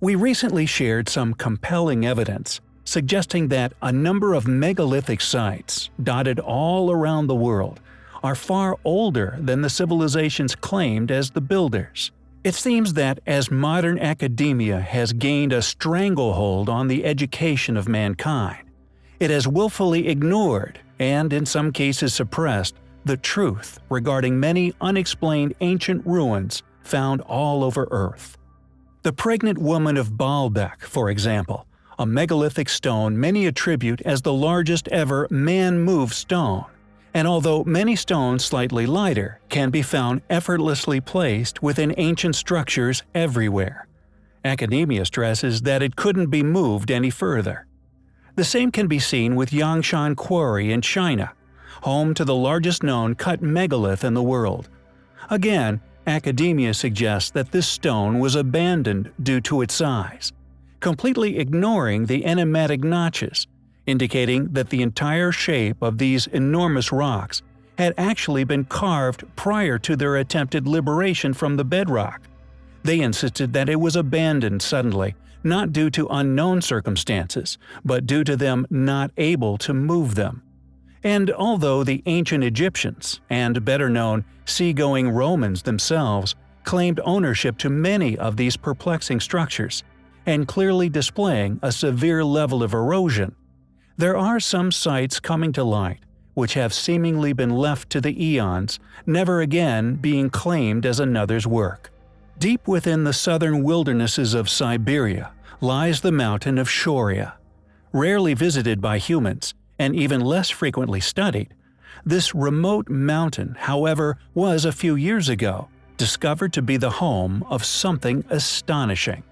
We recently shared some compelling evidence suggesting that a number of megalithic sites, dotted all around the world, are far older than the civilizations claimed as the builders. It seems that as modern academia has gained a stranglehold on the education of mankind, it has willfully ignored, and in some cases suppressed, the truth regarding many unexplained ancient ruins found all over Earth. The pregnant woman of Baalbek, for example, a megalithic stone many attribute as the largest ever man-moved stone, and although many stones slightly lighter can be found effortlessly placed within ancient structures everywhere. Academia stresses that it couldn't be moved any further. The same can be seen with Yangshan Quarry in China, home to the largest known cut megalith in the world. Again, academia suggests that this stone was abandoned due to its size, completely ignoring the enigmatic notches, indicating that the entire shape of these enormous rocks had actually been carved prior to their attempted liberation from the bedrock. They insisted that it was abandoned suddenly, not due to unknown circumstances, but due to them not able to move them. And although the ancient Egyptians, and better known seagoing Romans themselves, claimed ownership to many of these perplexing structures, and clearly displaying a severe level of erosion, there are some sites coming to light which have seemingly been left to the eons, never again being claimed as another's work. Deep within the southern wildernesses of Siberia lies the mountain of Shoria. Rarely visited by humans, and even less frequently studied, this remote mountain, however, was a few years ago discovered to be the home of something astonishing.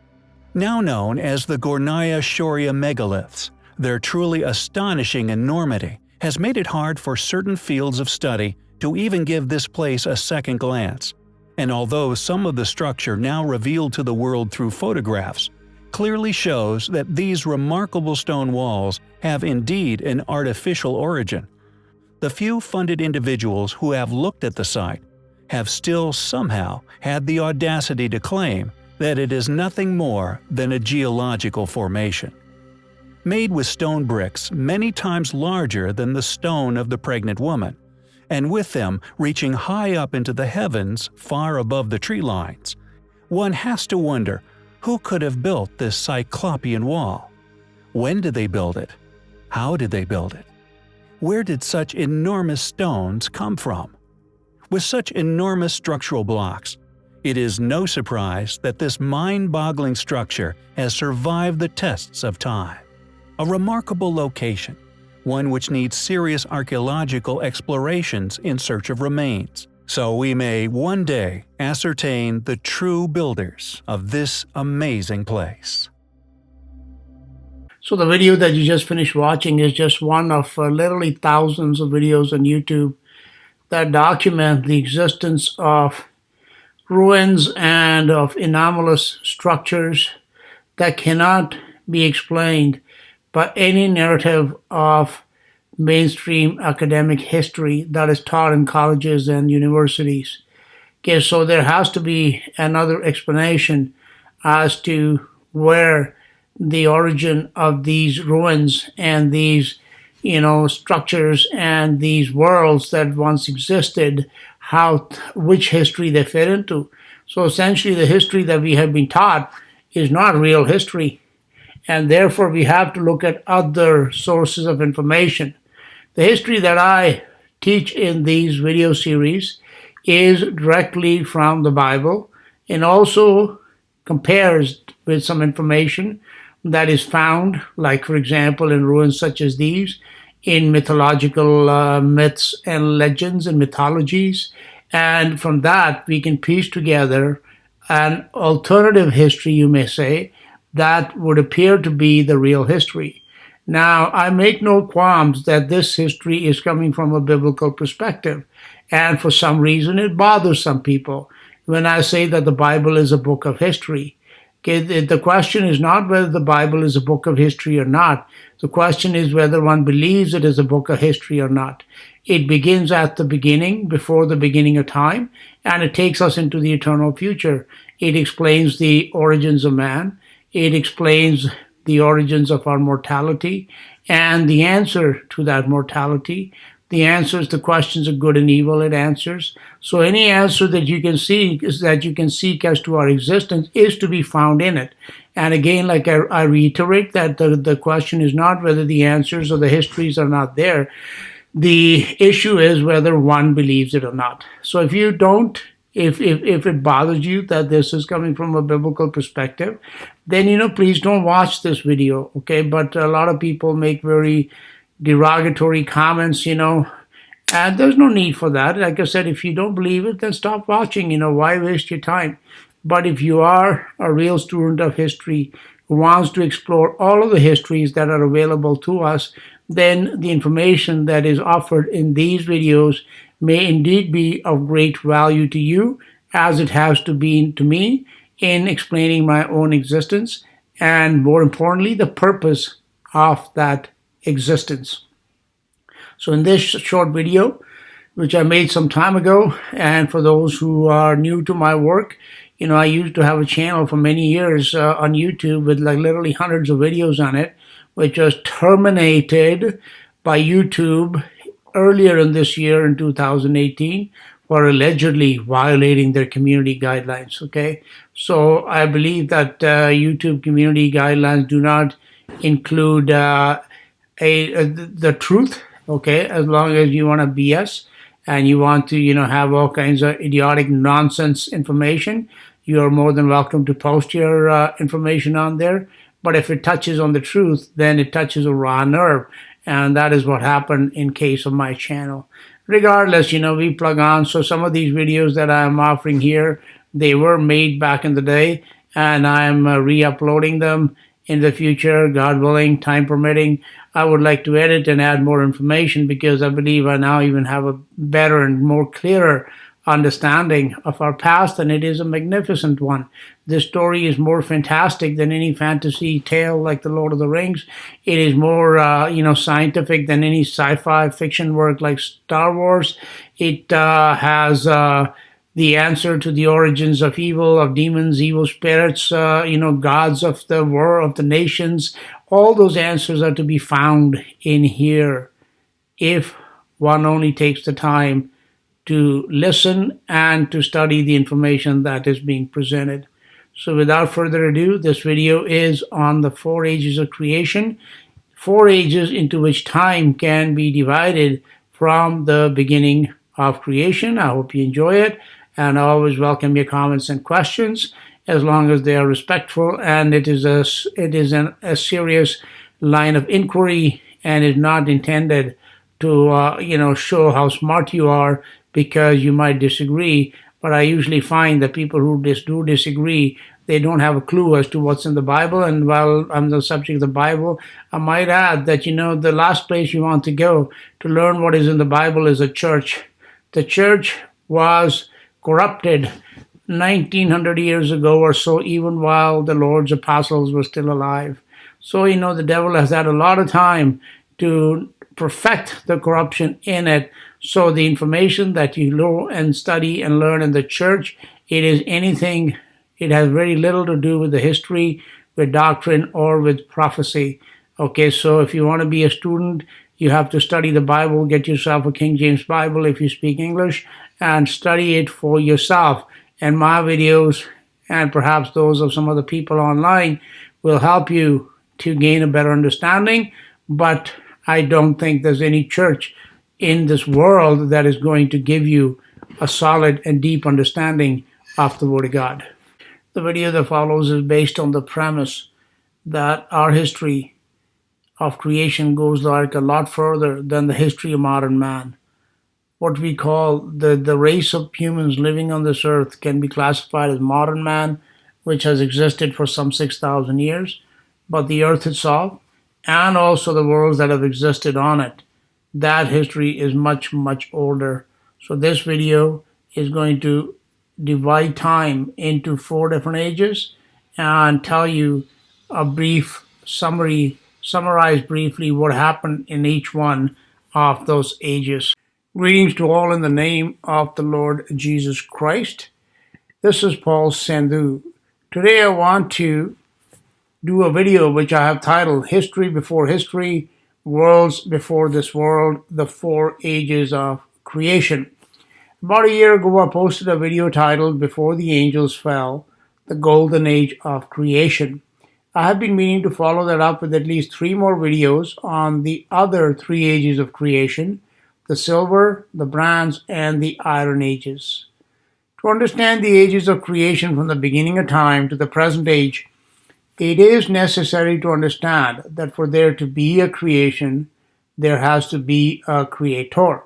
Now known as the Gornaya Shoria megaliths, their truly astonishing enormity has made it hard for certain fields of study to even give this place a second glance, and although some of the structure now revealed to the world through photographs clearly shows that these remarkable stone walls have indeed an artificial origin, the few funded individuals who have looked at the site have still somehow had the audacity to claim that it is nothing more than a geological formation. Made with stone bricks many times larger than the stone of the pregnant woman, and with them reaching high up into the heavens far above the tree lines, one has to wonder who could have built this cyclopean wall. When did they build it? How did they build it? Where did such enormous stones come from? With such enormous structural blocks, it is no surprise that this mind-boggling structure has survived the tests of time. A remarkable location, one which needs serious archaeological explorations in search of remains, so we may one day ascertain the true builders of this amazing place. So the video that you just finished watching is just one of literally thousands of videos on YouTube that document the existence of ruins and of anomalous structures that cannot be explained by any narrative of mainstream academic history that is taught in colleges and universities. Okay, so there has to be another explanation as to where the origin of these ruins and these structures and these worlds that once existed, which history they fit into. So essentially the history that we have been taught is not real history, and therefore we have to look at other sources of information. The history that I teach in these video series is directly from the Bible and also compares with some information that is found, like for example in ruins such as these, in mythological myths and legends and mythologies. And from that we can piece together an alternative history, you may say, that would appear to be the real history. Now, I make no qualms that this history is coming from a biblical perspective, and for some reason it bothers some people when I say that the Bible is a book of history. Okay, the question is not whether the Bible is a book of history or not. The question is whether one believes it is a book of history or not. It begins at the beginning, before the beginning of time, and it takes us into the eternal future. It explains the origins of man. It explains the origins of our mortality and the answer to that mortality. The answers to questions of good and evil it answers. So any answer that you can seek as to our existence is to be found in it. And again, like I reiterate that the question is not whether the answers or the histories are not there. The issue is whether one believes it or not. So if you don't, if it bothers you that this is coming from a biblical perspective, then please don't watch this video, okay? But a lot of people make very derogatory comments, and there's no need for that. Like I said, if you don't believe it, then stop watching. Why waste your time? But if you are a real student of history who wants to explore all of the histories that are available to us, then the information that is offered in these videos may indeed be of great value to you, as it has to be to me in explaining my own existence and, more importantly, the purpose of that existence. So in this short video, which I made some time ago, and for those who are new to my work, I used to have a channel for many years on YouTube with like literally hundreds of videos on it, which was terminated by YouTube earlier in this year in 2018 for allegedly violating their community guidelines, okay? So I believe that YouTube community guidelines do not include the truth, okay? As long as you want to BS and you want to, have all kinds of idiotic nonsense information, you are more than welcome to post your information on there. But if it touches on the truth, then it touches a raw nerve. And that is what happened in case of my channel. Regardless, we plug on. So some of these videos that I'm offering here, they were made back in the day, and I'm re-uploading them in the future, God willing, time permitting. I would like to edit and add more information because I believe I now even have a better and more clearer understanding of our past, and it is a magnificent one. This story is more fantastic than any fantasy tale like The Lord of the Rings. It is more, scientific than any sci-fi fiction work like Star Wars. It has the answer to the origins of evil, of demons, evil spirits, gods of the world, of the nations. All those answers are to be found in here if one only takes the time to listen and to study the information that is being presented. So without further ado, this video is on the 4 ages of creation, 4 ages into which time can be divided from the beginning of creation. I hope you enjoy it, and I always welcome your comments and questions as long as they are respectful, and it is a serious line of inquiry and is not intended to show how smart you are, because you might disagree. But I usually find that people who do disagree, they don't have a clue as to what's in the Bible. And while I'm the subject of the Bible, I might add that, the last place you want to go to learn what is in the Bible is a church. The church was corrupted 1900 years ago or so, even while the Lord's apostles were still alive. So, the devil has had a lot of time to perfect the corruption in it. So the information that you know and study and learn in the church, it has very little to do with the history, with doctrine, or with prophecy. Okay, so if you want to be a student, you have to study the Bible, get yourself a King James Bible if you speak English, and study it for yourself. And my videos, and perhaps those of some other people online, will help you to gain a better understanding. But I don't think there's any church in this world that is going to give you a solid and deep understanding of the Word of God. The video that follows is based on the premise that our history of creation goes like a lot further than the history of modern man. What we call the race of humans living on this earth can be classified as modern man, which has existed for some 6,000 years. But the earth itself, and also the worlds that have existed on it, that history is much, much older. So this video is going to divide time into 4 different ages and tell you a brief summarize briefly what happened in each one of those ages. Greetings to all in the name of the Lord Jesus Christ. This is Paul Sandhu. Today I want to do a video which I have titled History Before History, Worlds Before This World, The Four Ages of Creation. About a year ago, I posted a video titled Before the Angels Fell, The Golden Age of Creation. I have been meaning to follow that up with at least 3 more videos on the other 3 ages of creation, the silver, the bronze, and the iron ages. To understand the ages of creation from the beginning of time to the present age, it is necessary to understand that for there to be a creation, there has to be a creator.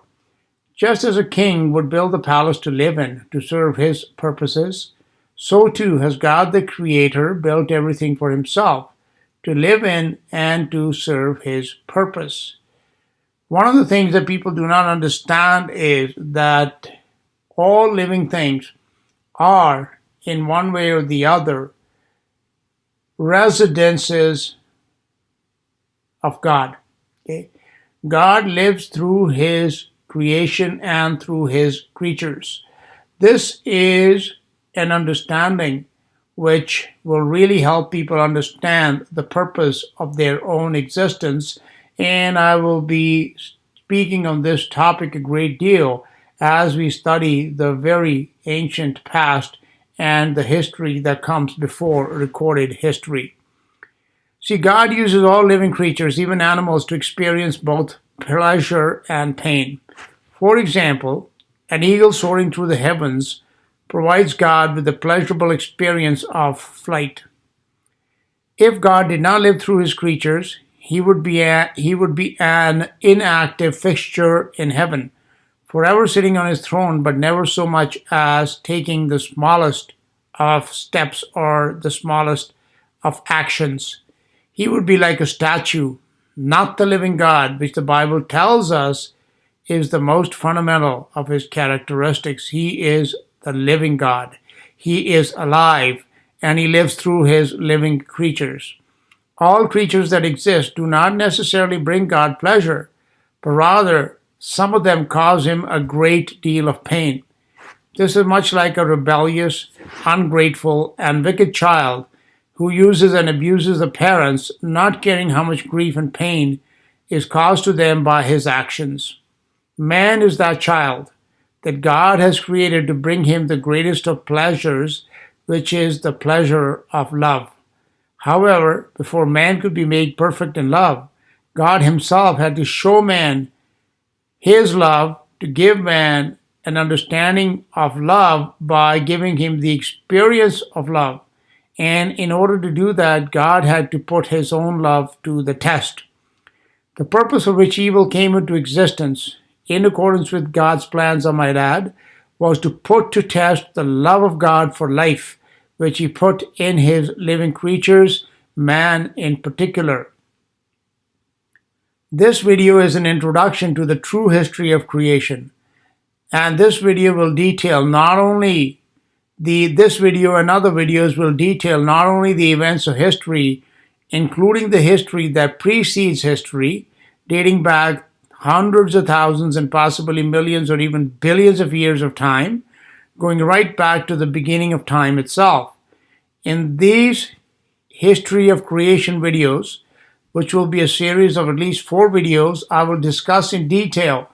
Just as a king would build a palace to live in, to serve his purposes, so too has God the Creator built everything for himself, to live in and to serve his purpose. One of the things that people do not understand is that all living things are, in one way or the other, residences of God. Okay? God lives through his creation and through his creatures. This is an understanding which will really help people understand the purpose of their own existence, and I will be speaking on this topic a great deal as we study the very ancient past and the history that comes before recorded history. See, God uses all living creatures, even animals, to experience both pleasure and pain. For example, an eagle soaring through the heavens provides God with the pleasurable experience of flight. If God did not live through his creatures, he would be an inactive fixture in heaven, forever sitting on his throne, but never so much as taking the smallest of steps or the smallest of actions. He would be like a statue, not the living God, which the Bible tells us is the most fundamental of his characteristics. He is the living God. He is alive, and he lives through his living creatures. All creatures that exist do not necessarily bring God pleasure, but rather some of them cause him a great deal of pain. This is much like a rebellious, ungrateful, and wicked child who uses and abuses the parents, not caring how much grief and pain is caused to them by his actions. Man is that child that God has created to bring him the greatest of pleasures, which is the pleasure of love. However, before man could be made perfect in love, God himself had to show man his love, to give man an understanding of love by giving him the experience of love. And in order to do that, God had to put his own love to the test. The purpose for which evil came into existence, in accordance with God's plans, I might add, was to put to test the love of God for life, which he put in his living creatures, man in particular. This video is an introduction to the true history of creation. And this video will detail not only this video and other videos will detail not only the events of history, including the history that precedes history, dating back hundreds of thousands and possibly millions or even billions of years of time, going right back to the beginning of time itself. In these history of creation videos, which will be a series of at least 4 videos, I will discuss in detail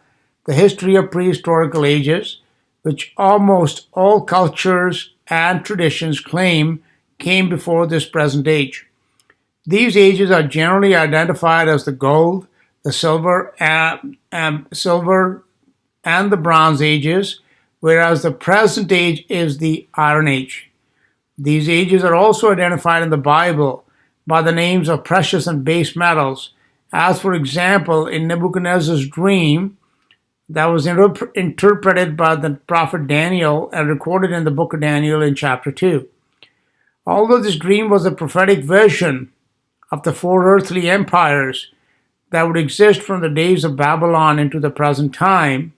the history of prehistorical ages, which almost all cultures and traditions claim came before this present age. These ages are generally identified as the gold, the silver and the bronze ages, whereas the present age is the iron age. These ages are also identified in the Bible by the names of precious and base metals, as for example in Nebuchadnezzar's dream that was interpreted by the prophet Daniel and recorded in the book of Daniel in chapter 2. Although this dream was a prophetic vision of the 4 earthly empires that would exist from the days of Babylon into the present time,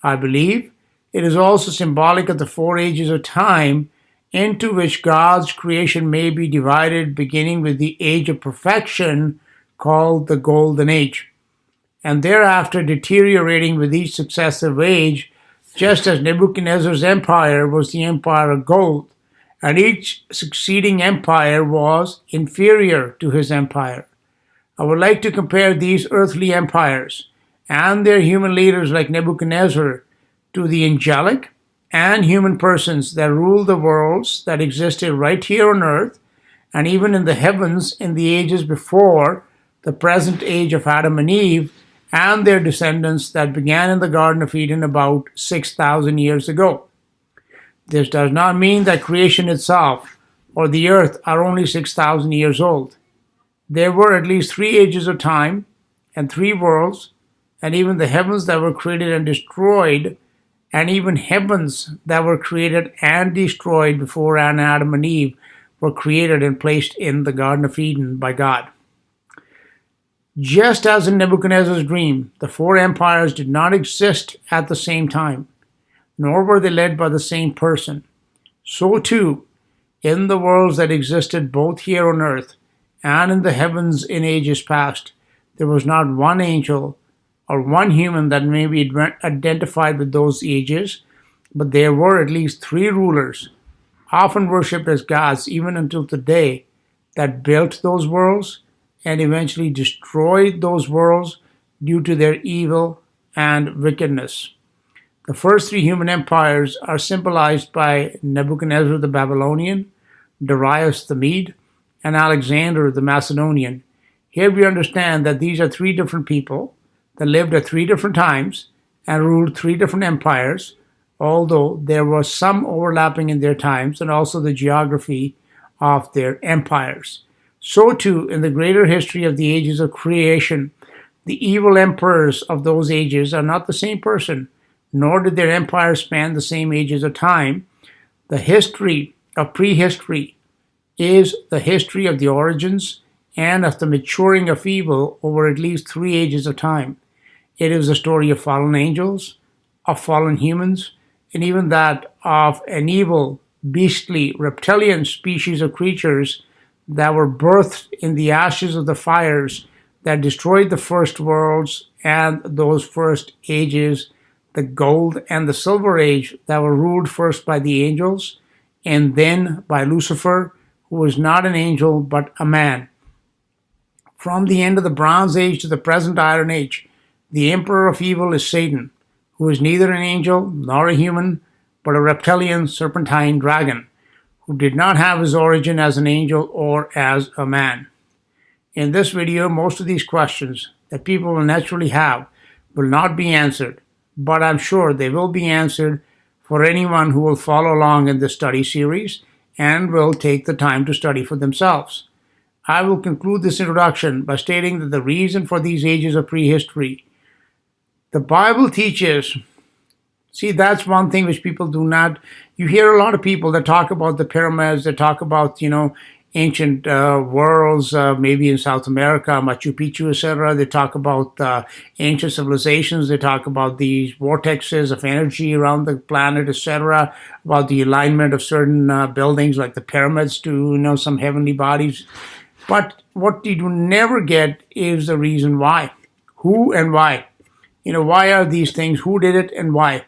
I believe it is also symbolic of the 4 ages of time into which God's creation may be divided, beginning with the age of perfection called the Golden Age, and thereafter deteriorating with each successive age, just as Nebuchadnezzar's empire was the empire of gold, and each succeeding empire was inferior to his empire. I would like to compare these earthly empires and their human leaders like Nebuchadnezzar to the angelic and human persons that ruled the worlds that existed right here on earth and even in the heavens in the ages before the present age of Adam and Eve and their descendants that began in the Garden of Eden about 6,000 years ago. This does not mean that creation itself or the earth are only 6,000 years old. There were at least 3 ages of time and 3 worlds, and even the heavens that were created and destroyed, and even heavens that were created and destroyed before Adam and Eve were created and placed in the Garden of Eden by God. Just as in Nebuchadnezzar's dream, the 4 empires did not exist at the same time, nor were they led by the same person. So too, in the worlds that existed both here on earth and in the heavens in ages past, there was not one angel or one human that may be identified with those ages, but there were at least 3 rulers, often worshipped as gods even until today, that built those worlds and eventually destroyed those worlds due to their evil and wickedness. The first 3 human empires are symbolized by Nebuchadnezzar the Babylonian, Darius the Mede, and Alexander the Macedonian. Here we understand that these are 3 different people that lived at 3 different times and ruled 3 different empires, although there was some overlapping in their times and also the geography of their empires. So too, in the greater history of the ages of creation, the evil emperors of those ages are not the same person, nor did their empires span the same ages of time. The history of prehistory is the history of the origins and of the maturing of evil over at least 3 ages of time. It is the story of fallen angels, of fallen humans, and even that of an evil, beastly, reptilian species of creatures that were birthed in the ashes of the fires that destroyed the first worlds and those first ages, the gold and the silver age that were ruled first by the angels and then by Lucifer, who was not an angel but a man. From the end of the Bronze Age to the present Iron Age, the emperor of evil is Satan, who is neither an angel nor a human, but a reptilian serpentine dragon, who did not have his origin as an angel or as a man. In this video, most of these questions that people will naturally have will not be answered, but I'm sure they will be answered for anyone who will follow along in this study series and will take the time to study for themselves. I will conclude this introduction by stating that the reason for these ages of prehistory, the Bible teaches. See, that's one thing which people do not. You hear a lot of people that talk about the pyramids, that talk about, ancient worlds, maybe in South America, Machu Picchu, etc. They talk about ancient civilizations. They talk about these vortexes of energy around the planet, etc. About the alignment of certain buildings like the pyramids to, some heavenly bodies. But what you do never get is the reason why. Who and why. Why are these things? Who did it and why?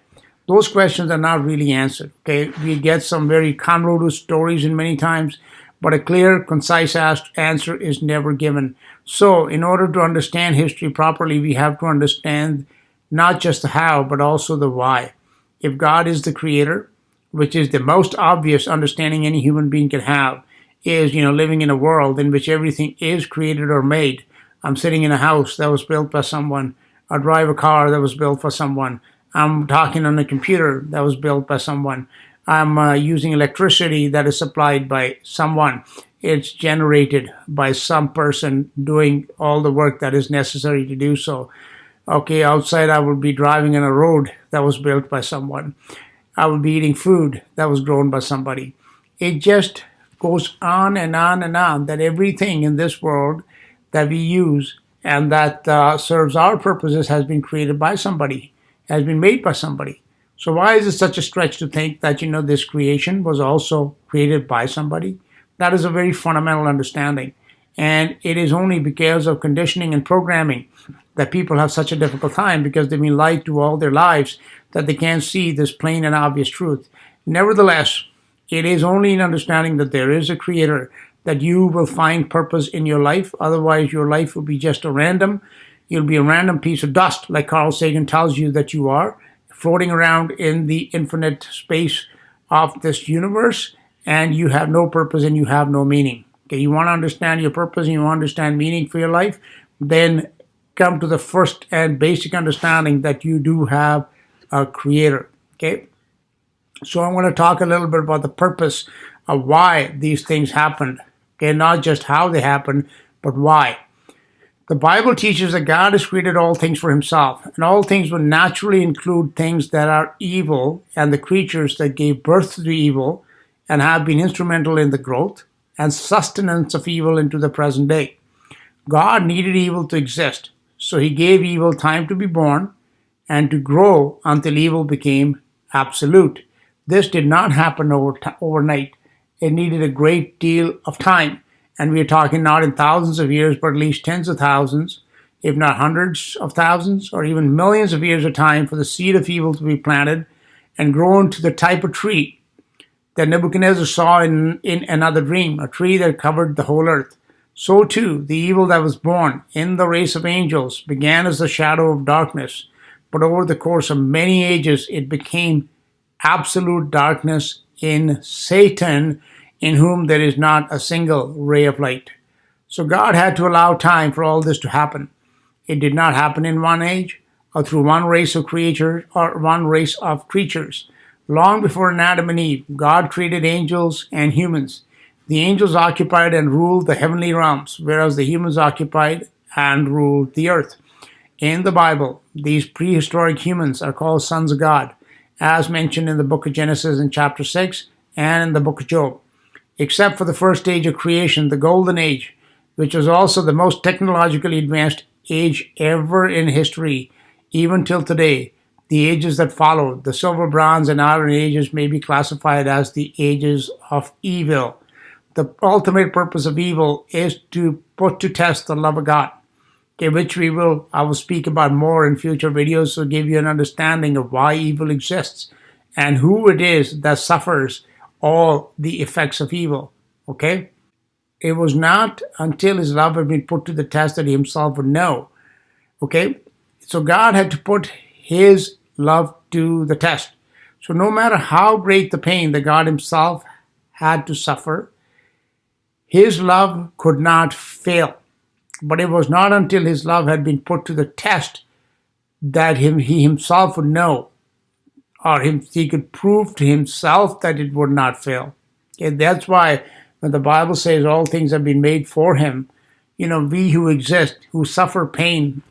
Those questions are not really answered. Okay, we get some very convoluted stories in many times, but a clear, concise answer is never given. So, in order to understand history properly, we have to understand not just the how, but also the why. If God is the creator, which is the most obvious understanding any human being can have, is, living in a world in which everything is created or made. I'm sitting in a house that was built by someone. I drive a car that was built for someone. I'm talking on a computer that was built by someone. I'm using electricity that is supplied by someone. It's generated by some person doing all the work that is necessary to do so. Okay, outside I would be driving on a road that was built by someone. I would be eating food that was grown by somebody. It just goes on and on and on, that everything in this world that we use and that serves our purposes has been created by somebody, has been made by somebody. So why is it such a stretch to think that, this creation was also created by somebody? That is a very fundamental understanding. And it is only because of conditioning and programming that people have such a difficult time, because they've been lied to all their lives that they can't see this plain and obvious truth. Nevertheless, It is only in understanding that there is a creator that you will find purpose in your life. Otherwise, your life will be just a random. You'll be a random piece of dust, like Carl Sagan tells you that you are, floating around in the infinite space of this universe, and you have no purpose and you have no meaning. Okay, you want to understand your purpose and you want to understand meaning for your life, then come to the first and basic understanding that you do have a creator. Okay, so I want to talk a little bit about the purpose of why these things happened. Okay, not just how they happened, but why. The Bible teaches that God has created all things for himself, and all things will naturally include things that are evil and the creatures that gave birth to the evil and have been instrumental in the growth and sustenance of evil into the present day. God needed evil to exist, so he gave evil time to be born and to grow until evil became absolute. This did not happen overnight. It needed a great deal of time. And we are talking not in thousands of years, but at least tens of thousands, if not hundreds of thousands, or even millions of years of time for the seed of evil to be planted and grown to the type of tree that Nebuchadnezzar saw in another dream, a tree that covered the whole earth. So too, the evil that was born in the race of angels began as the shadow of darkness, but over the course of many ages, it became absolute darkness in Satan, in whom there is not a single ray of light. So God had to allow time for all this to happen. It did not happen in one age or through one race of creatures or one race of creatures. Long before Adam and Eve, God created angels and humans. The angels occupied and ruled the heavenly realms, whereas the humans occupied and ruled the earth. In the Bible, these prehistoric humans are called sons of God, as mentioned in the book of Genesis in chapter 6 and in the book of Job. Except for the first stage of creation, the Golden Age, which was also the most technologically advanced age ever in history, even till today, the ages that followed, the Silver, Bronze, and Iron Ages, may be classified as the ages of evil. The ultimate purpose of evil is to put to test the love of God, okay, which I will speak about more in future videos to give you an understanding of why evil exists and who it is that suffers all the effects of evil. Okay? It was not until his love had been put to the test that he himself would know. Okay? So God had to put his love to the test. So no matter how great the pain that God himself had to suffer, his love could not fail. But it was not until his love had been put to the test that he himself would know, or he could prove to himself that it would not fail. Okay, that's why when the Bible says all things have been made for him, we who exist, who suffer pain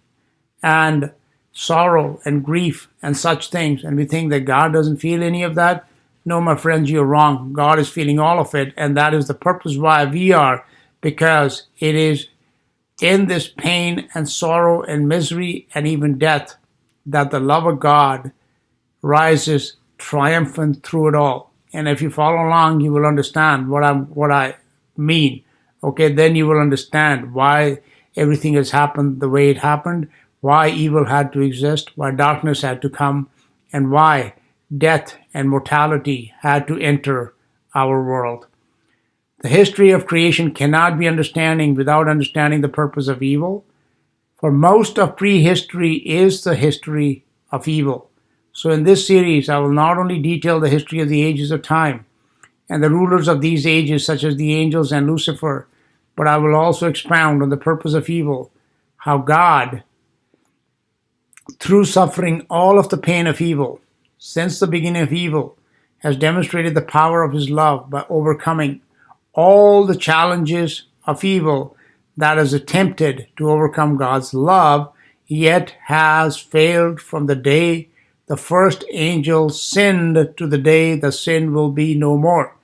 and sorrow and grief and such things, and we think that God doesn't feel any of that. No, my friends, you're wrong. God is feeling all of it, and that is the purpose why we are, because it is in this pain and sorrow and misery and even death that the love of God rises triumphant through it all. And if you follow along, you will understand what I mean. Okay, then you will understand why everything has happened the way it happened, why evil had to exist, why darkness had to come, and why death and mortality had to enter our world. The history of creation cannot be understanding without understanding the purpose of evil, for most of prehistory is the history of evil. So in this series, I will not only detail the history of the ages of time and the rulers of these ages, such as the angels and Lucifer, but I will also expound on the purpose of evil, how God, through suffering all of the pain of evil, since the beginning of evil, has demonstrated the power of his love by overcoming all the challenges of evil that has attempted to overcome God's love, yet has failed from the day the first angel sinned to the day the sin will be no more.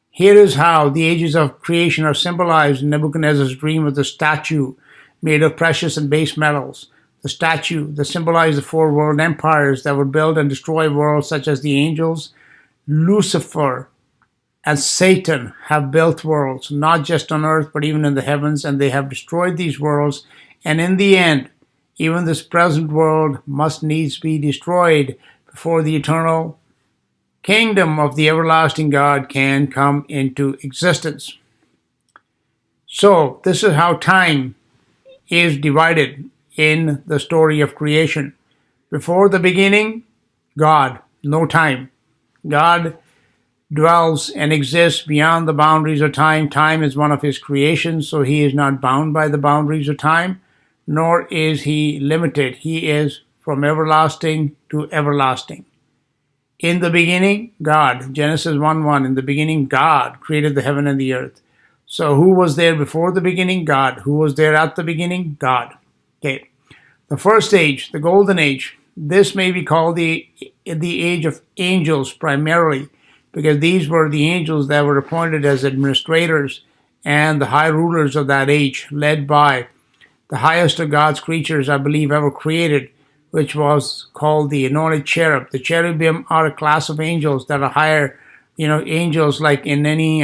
Here is how the ages of creation are symbolized in Nebuchadnezzar's dream of the statue made of precious and base metals. The statue that symbolized the four world empires that would build and destroy worlds such as the angels, Lucifer, and Satan have built worlds, not just on earth, but even in the heavens, and they have destroyed these worlds. And in the end, even this present world must needs be destroyed before the eternal kingdom of the everlasting God can come into existence. So this is how time is divided in the story of creation. Before the beginning, God, no time. God dwells and exists beyond the boundaries of time. Time is one of his creations, so he is not bound by the boundaries of time, nor is he limited. He is from everlasting to everlasting. In the beginning, God. Genesis 1:1. In the beginning, God created the heaven and the earth. So who was there before the beginning? God. Who was there at the beginning? God. Okay. The first age, the golden age, this may be called the age of angels primarily, because these were the angels that were appointed as administrators and the high rulers of that age, led by the highest of God's creatures, I believe, ever created, which was called the anointed cherub. The cherubim are a class of angels that are higher, angels like in any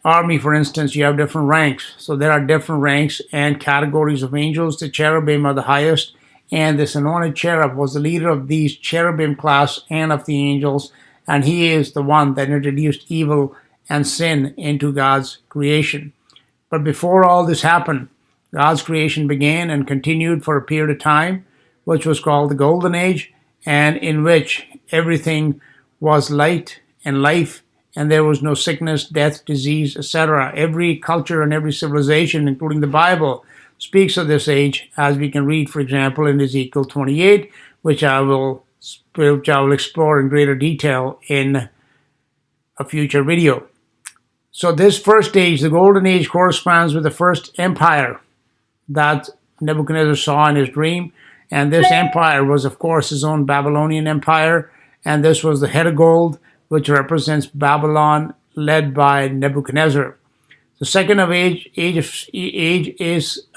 army, for instance, you have different ranks. So there are different ranks and categories of angels. The cherubim are the highest, and this anointed cherub was the leader of these cherubim class and of the angels, and he is the one that introduced evil and sin into God's creation. But before all this happened, God's creation began and continued for a period of time, which was called the Golden Age, and in which everything was light and life, and there was no sickness, death, disease, etc. Every culture and every civilization, including the Bible, speaks of this age, as we can read, for example, in Ezekiel 28, which I will explore in greater detail in a future video. So this first age, the Golden Age, corresponds with the first empire that Nebuchadnezzar saw in his dream. And this empire was, of course, his own Babylonian empire. And this was the head of gold, which represents Babylon, led by Nebuchadnezzar. The second age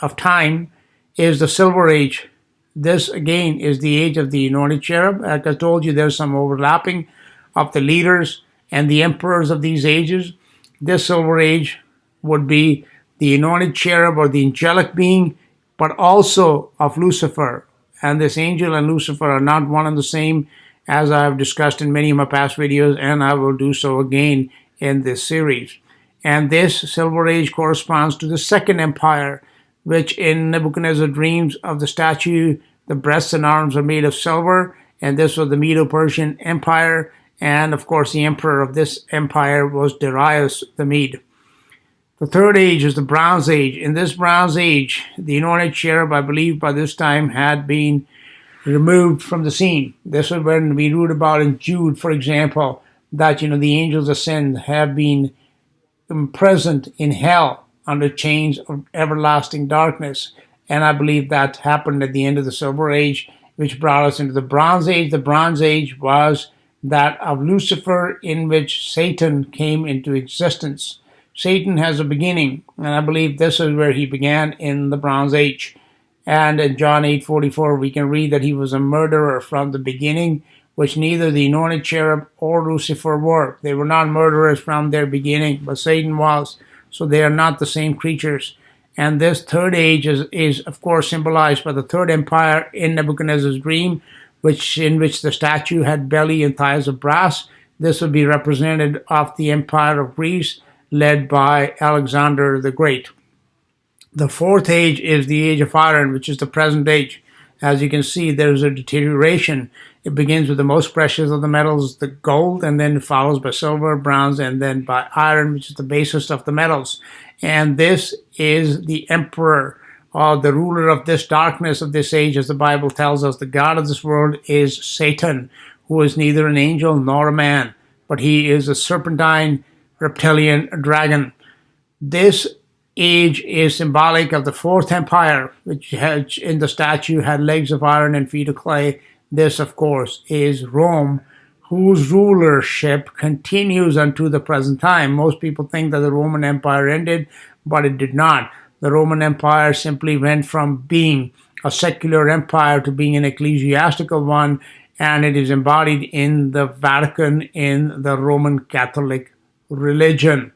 of time is the Silver Age. This, again, is the age of the anointed cherub. Like I told you, there's some overlapping of the leaders and the emperors of these ages. This Silver Age would be the anointed cherub or the angelic being, but also of Lucifer. And this angel and Lucifer are not one and the same, as I've discussed in many of my past videos, and I will do so again in this series. And this Silver Age corresponds to the Second Empire, which in Nebuchadnezzar's dreams of the statue, the breasts and arms are made of silver, and this was the Medo-Persian Empire, and of course the emperor of this empire was Darius the Mede. The third age is the Bronze Age. In this Bronze Age, the anointed cherub, I believe by this time, had been removed from the scene. This is when we read about in Jude, for example, that the angels of sin have been imprisoned in hell under chains of everlasting darkness. And I believe that happened at the end of the Silver Age, which brought us into the Bronze Age. The Bronze Age was that of Lucifer, in which Satan came into existence. Satan has a beginning, and I believe this is where he began in the Bronze Age. And in John 8:44, we can read that he was a murderer from the beginning, which neither the anointed cherub or Lucifer were. They were not murderers from their beginning, but Satan was. So they are not the same creatures. And this third age is of course symbolized by the third empire in Nebuchadnezzar's dream, in which the statue had belly and thighs of brass. This would be representative of the empire of Greece, led by Alexander the Great. The fourth age is the age of iron, which is the present age. As you can see, there's a deterioration. It begins with the most precious of the metals, the gold, and then follows by silver, bronze, and then by iron, which is the basest of the metals. And this is the emperor, or the ruler of this darkness of this age, as the Bible tells us. The god of this world is Satan, who is neither an angel nor a man, but he is a serpentine reptilian dragon. This age is symbolic of the fourth empire, which in the statue had legs of iron and feet of clay. This, of course, is Rome, whose rulership continues unto the present time. Most people think that the Roman Empire ended, but it did not. The Roman Empire simply went from being a secular empire to being an ecclesiastical one, and it is embodied in the Vatican, in the Roman Catholic religion.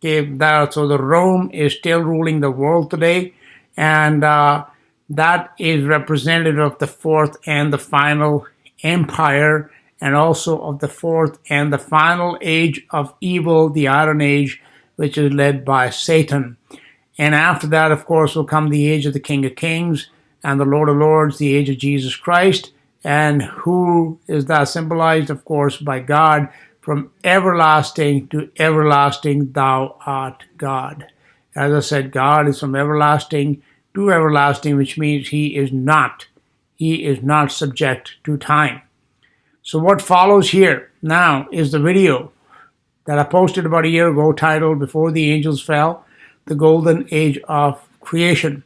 Okay, so the Rome is still ruling the world today, and that is representative of the fourth and the final empire, and also of the fourth and the final age of evil, the Iron Age, which is led by Satan. And after that, of course, will come the age of the King of Kings and the Lord of Lords, the age of Jesus Christ. And who is that symbolized? Of course, by God. From everlasting to everlasting, thou art God. As I said, God is from everlasting to everlasting, which means He is not subject to time. So what follows here now is the video that I posted about a year ago titled Before the Angels Fell, the Golden Age of Creation.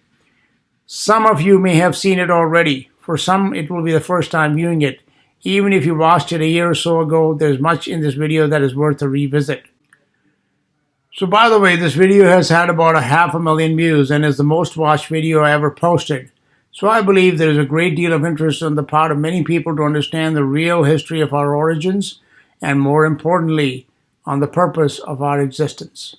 Some of you may have seen it already. For some, it will be the first time viewing it. Even if you watched it a year or so ago, there's much in this video that is worth a revisit. So by the way, this video has had about 500,000 views and is the most watched video I ever posted. So I believe there is a great deal of interest on the part of many people to understand the real history of our origins and, more importantly, on the purpose of our existence.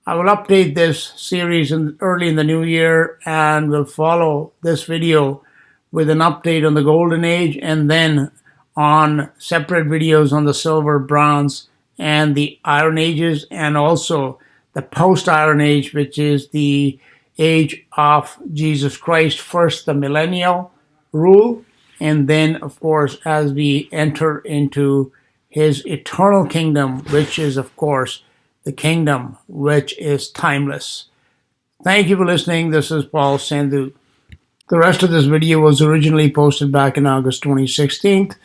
I will update this series early in the new year and will follow this video with an update on the Golden Age and then on separate videos on the Silver, Bronze, and the Iron Ages, and also the post-Iron Age, which is the age of Jesus Christ, first the millennial rule, and then, of course, as we enter into His eternal kingdom, which is, of course, the kingdom which is timeless. Thank you for listening. This is Paul Sandhu. The rest of this video was originally posted back in August 2016,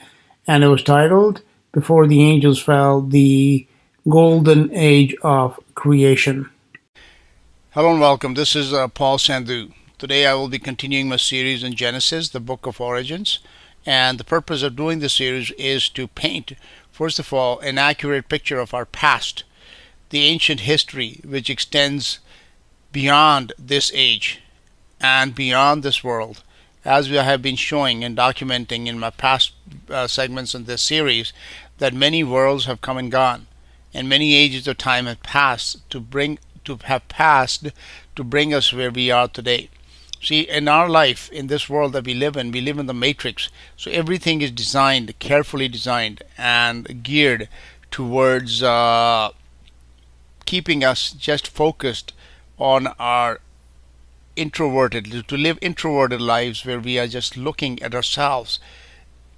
and it was titled Before the Angels Fell, the Golden Age of Creation. Hello and welcome. This is Paul Sandhu. Today I will be continuing my series in Genesis, the Book of Origins. And the purpose of doing this series is to paint, first of all, an accurate picture of our past, the ancient history which extends beyond this age and beyond this world. As we have been showing and documenting in my past segments in this series, that many worlds have come and gone, and many ages of time have passed to bring us where we are today. See, in our life, in this world that we live in the matrix. So everything is designed, carefully designed and geared towards keeping us just focused on our to live introverted lives where we are just looking at ourselves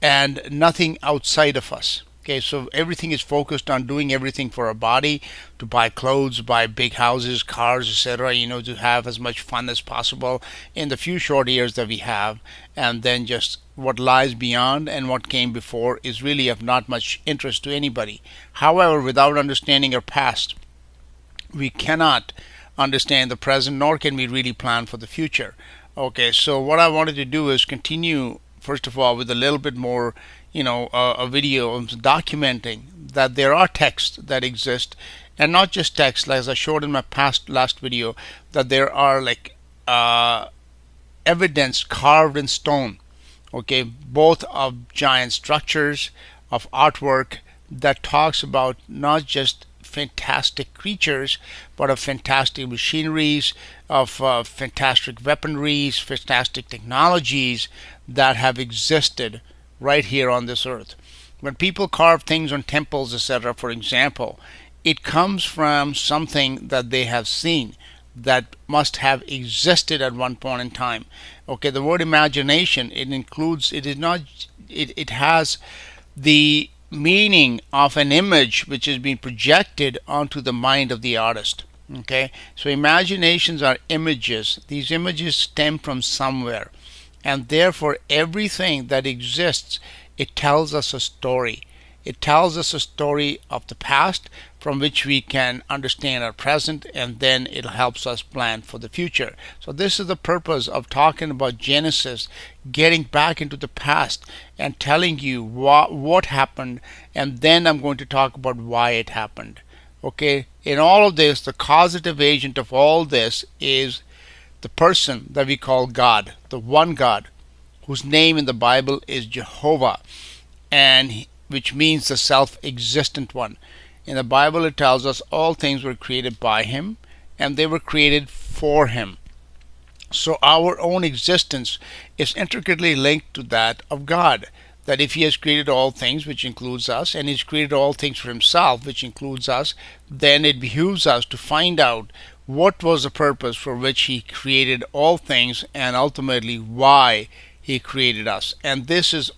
and nothing outside of us. Okay, so everything is focused on doing everything for our body, to buy clothes, buy big houses, cars, etc., to have as much fun as possible in the few short years that we have, and then just what lies beyond and what came before is really of not much interest to anybody. However, without understanding our past, we cannot understand the present, nor can we really plan for the future. Okay, so what I wanted to do is continue, first of all, with a little bit more a video of documenting that there are texts that exist, and not just text, like as I showed in my last video, that there are like evidence carved in stone, okay, both of giant structures, of artwork that talks about not just fantastic creatures, but of fantastic machineries, of fantastic weaponries, fantastic technologies that have existed right here on this earth. When people carve things on temples, etc., for example, it comes from something that they have seen that must have existed at one point in time. Okay, the word imagination, it has the meaning of an image which is being projected onto the mind of the artist. Okay, so imaginations are images. These images stem from somewhere, and therefore everything that exists, it tells us a story. It tells us a story of the past from which we can understand our present, and then it helps us plan for the future. So this is the purpose of talking about Genesis, getting back into the past and telling you what happened, and then I'm going to talk about why it happened. Okay, in all of this, the causative agent of all this is the person that we call God, the one God, whose name in the Bible is Jehovah, and which means the self-existent one. In the Bible it tells us all things were created by Him, and they were created for Him. So our own existence is intricately linked to that of God. that if he has created all things, which includes us, and he's created all things for himself, which includes us, then it behooves us to find out what was the purpose for which he created all things, and ultimately why he created us. And this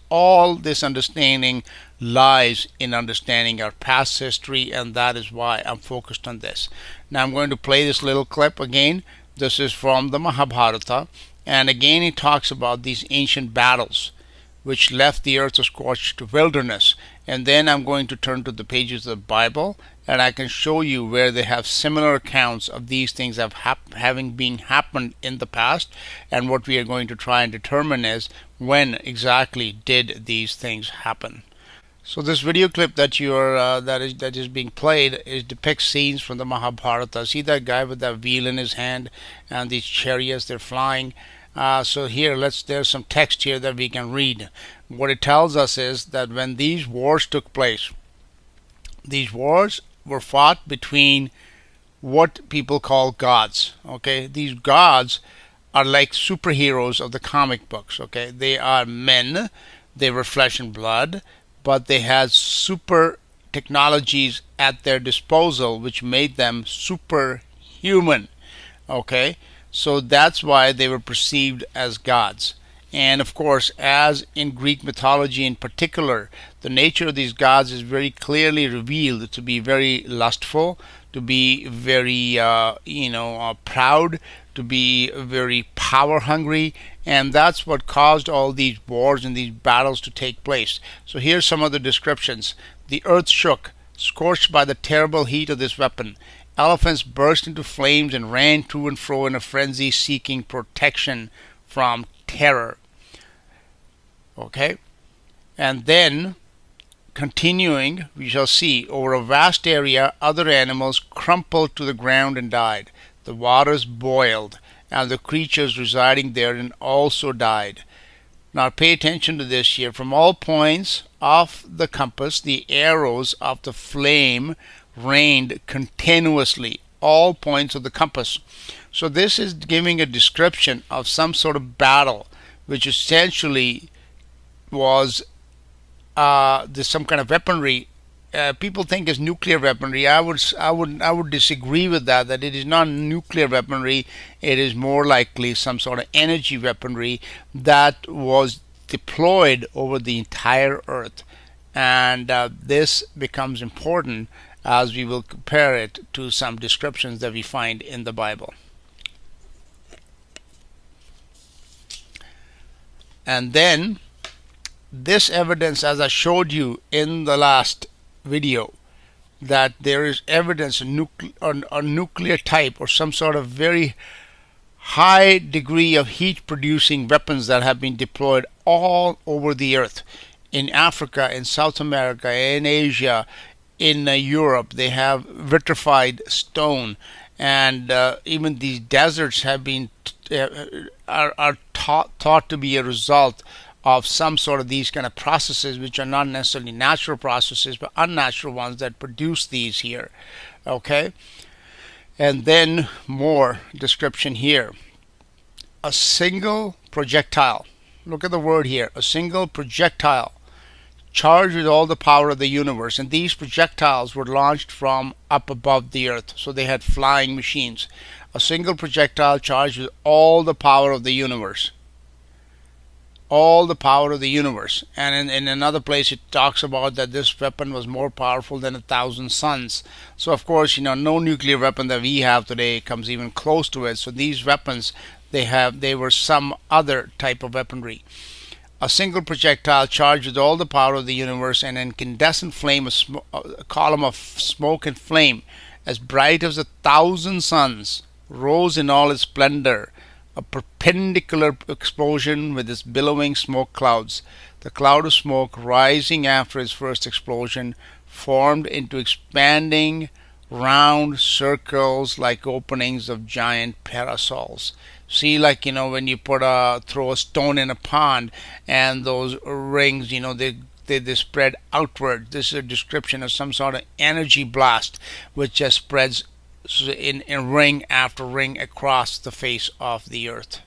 understanding lies in understanding our past history, and that is why I'm focused on this. Now I'm going to play this little clip again. This is from the Mahabharata, and again it talks about these ancient battles which left the earth a scorched wilderness. And then I'm going to turn to the pages of the Bible, and I can show you where they have similar accounts of these things having happened in the past. And what we are going to try and determine is, when exactly did these things happen. So this video clip that that is being played depicts scenes from the Mahabharata. See that guy with that wheel in his hand and these chariots, they're flying. So here, there's some text here that we can read. What it tells us is that when these wars took place, these wars were fought between what people call gods. Okay, these gods are like superheroes of the comic books. Okay, they are men, they were flesh and blood, but they had super technologies at their disposal which made them superhuman. Okay, so that's why they were perceived as gods. And of course, as in Greek mythology in particular, the nature of these gods is very clearly revealed to be very lustful, to be very proud, to be very power hungry, and that's what caused all these wars and these battles to take place. So here's some of the descriptions. The earth shook, scorched by the terrible heat of this weapon. Elephants burst into flames and ran to and fro in a frenzy, seeking protection from terror. Okay, and then continuing, we shall see, over a vast area other animals crumpled to the ground and died. The waters boiled, and the creatures residing therein also died. Now pay attention to this here. From all points of the compass, the arrows of the flame rained continuously, all points of the compass. So this is giving a description of some sort of battle, which essentially was some kind of weaponry. People think is nuclear weaponry. I would disagree with that. That it is not nuclear weaponry. It is more likely some sort of energy weaponry that was deployed over the entire Earth, and this becomes important as we will compare it to some descriptions that we find in the Bible. And then this evidence, as I showed you in the last video, that there is evidence a nuclear type or some sort of very high degree of heat producing weapons that have been deployed all over the earth, in Africa, in South America, in Asia, in Europe. They have vitrified stone, and even these deserts have been are thought to be a result of some sort of these kind of processes, which are not necessarily natural processes, but unnatural ones that produce these here. Okay, and then more description here. A single projectile. Look at the word here. A single projectile charged with all the power of the universe, and these projectiles were launched from up above the earth, so they had flying machines. A single projectile charged with all the power of the universe. All the power of the universe. And in another place it talks about that this weapon was more powerful than 1,000 suns. So of course, no nuclear weapon that we have today comes even close to it. So these weapons, they were some other type of weaponry. A single projectile charged with all the power of the universe, and incandescent flame, a column of smoke and flame as bright as 1,000 suns, rose in all its splendor. A perpendicular explosion with its billowing smoke clouds. The cloud of smoke, rising after its first explosion, formed into expanding round circles like openings of giant parasols. See, like when you throw a stone in a pond, and those rings, they spread outward. This is a description of some sort of energy blast which just spreads in ring after ring across the face of the earth.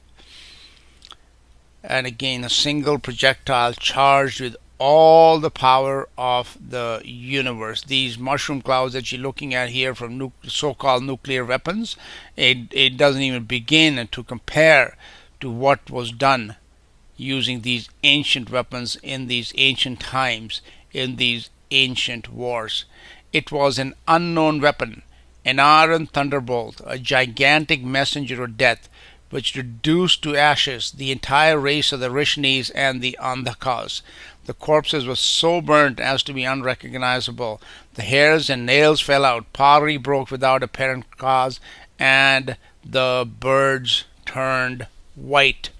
And again, a single projectile charged with all the power of the universe. These mushroom clouds that you're looking at here from so-called nuclear weapons, it doesn't even begin to compare to what was done using these ancient weapons in these ancient times, in these ancient wars. It was an unknown weapon, an iron thunderbolt, a gigantic messenger of death, which reduced to ashes the entire race of the Rishnis and the Andhakas. The corpses were so burnt as to be unrecognizable. The hairs and nails fell out, pottery broke without apparent cause, and the birds turned white.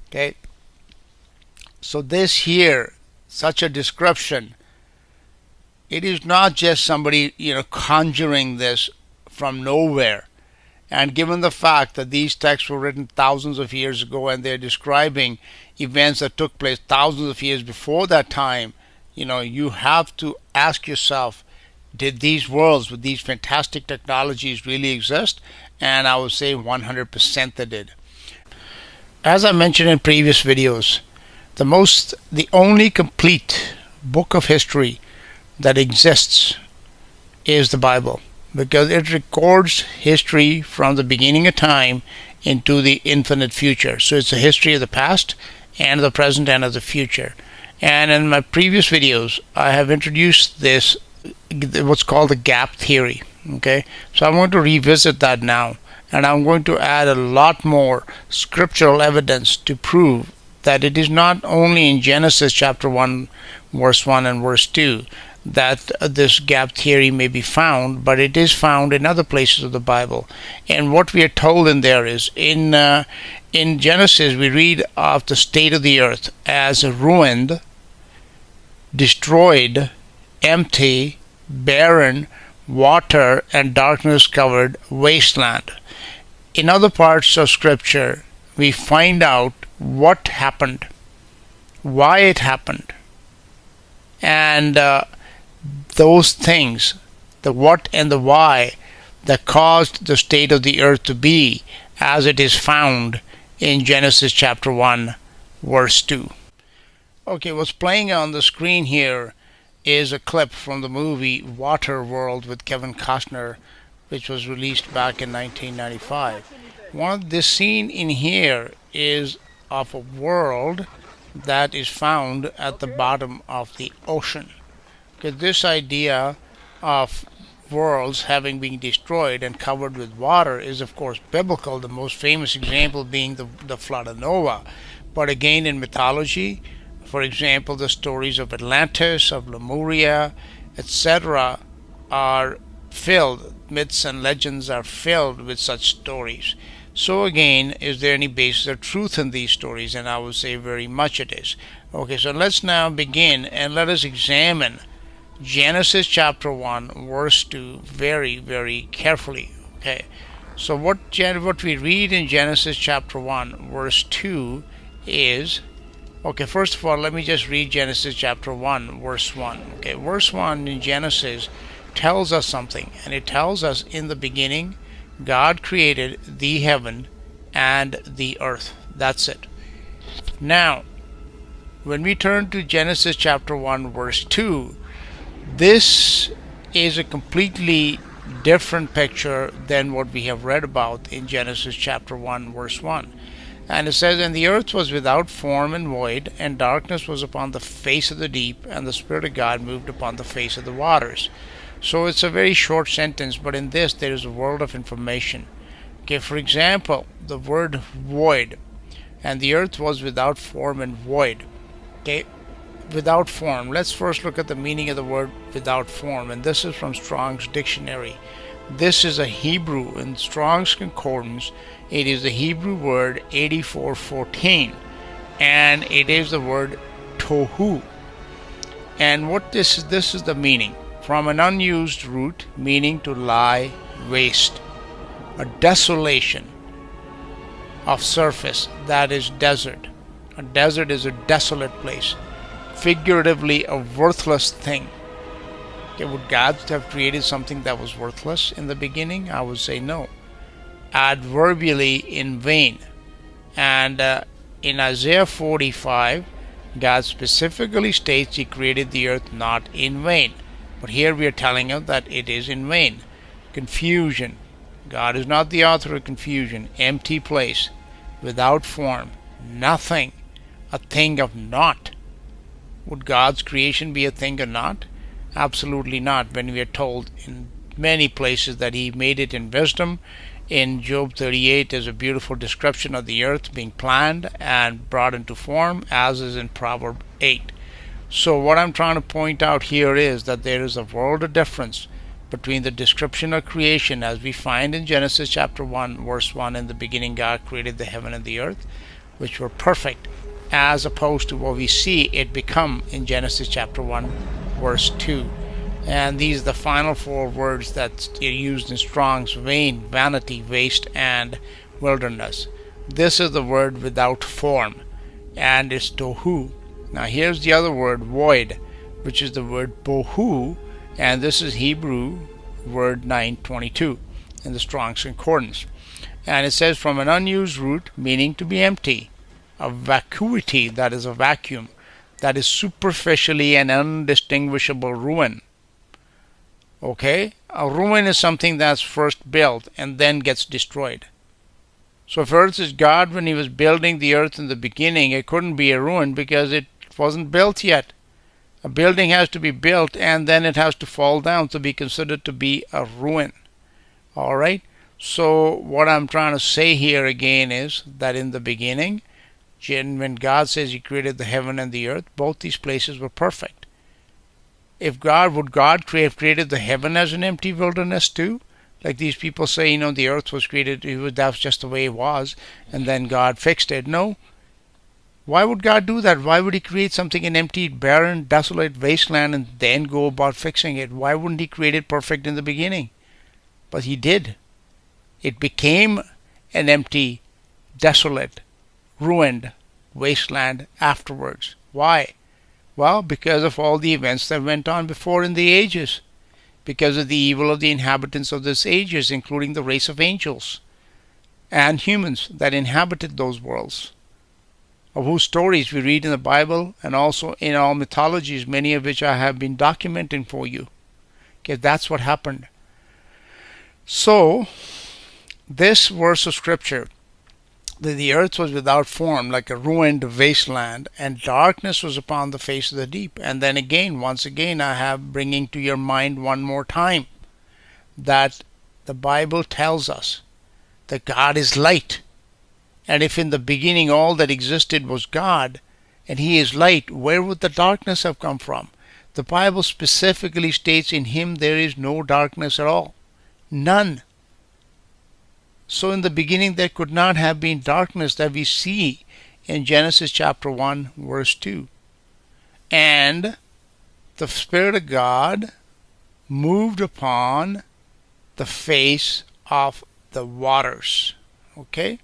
Okay? So this here, such a description, it is not just somebody, conjuring this from nowhere. And given the fact that these texts were written thousands of years ago and they're describing events that took place thousands of years before that time, you have to ask yourself, did these worlds with these fantastic technologies really exist? And I would say 100% they did. As I mentioned in previous videos, the only complete book of history that exists is the Bible, because it records history from the beginning of time into the infinite future. So it's a history of the past and the present and of the future. And in my previous videos, I have introduced this, what's called the gap theory. Okay, so I'm going to revisit that now, and I'm going to add a lot more scriptural evidence to prove that it is not only in Genesis chapter 1, verse 1 and verse 2 that this gap theory may be found, but it is found in other places of the Bible. And what we are told in there is, in Genesis we read of the state of the earth as ruined, destroyed, empty, barren, water and darkness covered wasteland. In other parts of Scripture we find out what happened, why it happened, and those things, the what and the why, that caused the state of the earth to be as it is found in Genesis chapter 1, verse 2. Okay, what's playing on the screen here is a clip from the movie Waterworld with Kevin Costner, which was released back in 1995. This scene in here is of a world that is found at the bottom of the ocean. This idea of worlds having been destroyed and covered with water is of course biblical, the most famous example being the flood of Noah. But again, in mythology, for example, the stories of Atlantis, of Lemuria, etc. are filled, myths and legends are filled with such stories. So again, is there any basis of truth in these stories? And I would say very much it is. Okay, so let's now begin and let us examine Genesis chapter 1 verse 2 very, very carefully. Okay, so what we read in Genesis chapter 1 verse 2 is, okay, first of all, let me just read Genesis chapter 1 verse 1. Okay, verse 1 in Genesis tells us something, and it tells us, in the beginning God created the heaven and the earth. That's it. Now, when we turn to Genesis chapter 1 verse 2, this is a completely different picture than what we have read about in Genesis chapter 1 verse 1. And it says, "And the earth was without form and void, and darkness was upon the face of the deep, and the Spirit of God moved upon the face of the waters." So it's a very short sentence, but in this there is a world of information. Okay, for example, the word void, and the earth was without form and void. Okay, without form. Let's first look at the meaning of the word without form, and this is from Strong's dictionary. This is a Hebrew, in Strong's concordance it is the Hebrew word 8414, and it is the word tohu. And what this is the meaning: from an unused root meaning to lie waste, a desolation of surface, that is desert. A desert is a desolate place, figuratively a worthless thing. Okay, would God have created something that was worthless in the beginning? I would say no. Adverbially in vain. And in Isaiah 45 God specifically states He created the earth not in vain. But here we are telling you that it is in vain. Confusion. God is not the author of confusion. Empty place, without form, nothing, a thing of naught. Would God's creation be a thing of naught? Absolutely not, when we are told in many places that He made it in wisdom. In Job 38, there's a beautiful description of the earth being planned and brought into form, as is in Proverbs 8. So what I'm trying to point out here is that there is a world of difference between the description of creation as we find in Genesis chapter 1, verse 1, in the beginning God created the heaven and the earth, which were perfect, as opposed to what we see it become in Genesis chapter 1, verse 2. And these are the final four words that are used in Strong's: vain, vanity, waste, and wilderness. This is the word without form, and it's tohu. Now here's the other word, void, which is the word bohu, and this is Hebrew word 922 in the Strong's Concordance. And it says, from an unused root, meaning to be empty, a vacuity, that is a vacuum, that is superficially an undistinguishable ruin. Okay? A ruin is something that's first built and then gets destroyed. So if earth is God, when He was building the earth in the beginning, it couldn't be a ruin because it wasn't built yet. A building has to be built and then it has to fall down to be considered to be a ruin. Alright? So what I'm trying to say here again is that in the beginning, when God says He created the heaven and the earth, both these places were perfect. If God, would God have created the heaven as an empty wilderness too? Like these people say, the earth was created, that's just the way it was, and then God fixed it. No. Why would God do that? Why would He create something an empty, barren, desolate wasteland and then go about fixing it? Why wouldn't He create it perfect in the beginning? But He did. It became an empty, desolate, ruined wasteland afterwards. Why? Well, because of all the events that went on before in the ages. Because of the evil of the inhabitants of those ages, including the race of angels and humans that inhabited those worlds, of whose stories we read in the Bible and also in all mythologies, many of which I have been documenting for you. Okay, that's what happened. So, this verse of scripture, that the earth was without form, like a ruined wasteland, and darkness was upon the face of the deep. And then again, once again, I have bringing to your mind one more time that the Bible tells us that God is light. And if in the beginning all that existed was God, and He is light, where would the darkness have come from? The Bible specifically states, in Him there is no darkness at all. None. So in the beginning there could not have been darkness that we see in Genesis chapter 1, verse 2. And the Spirit of God moved upon the face of the waters. Okay?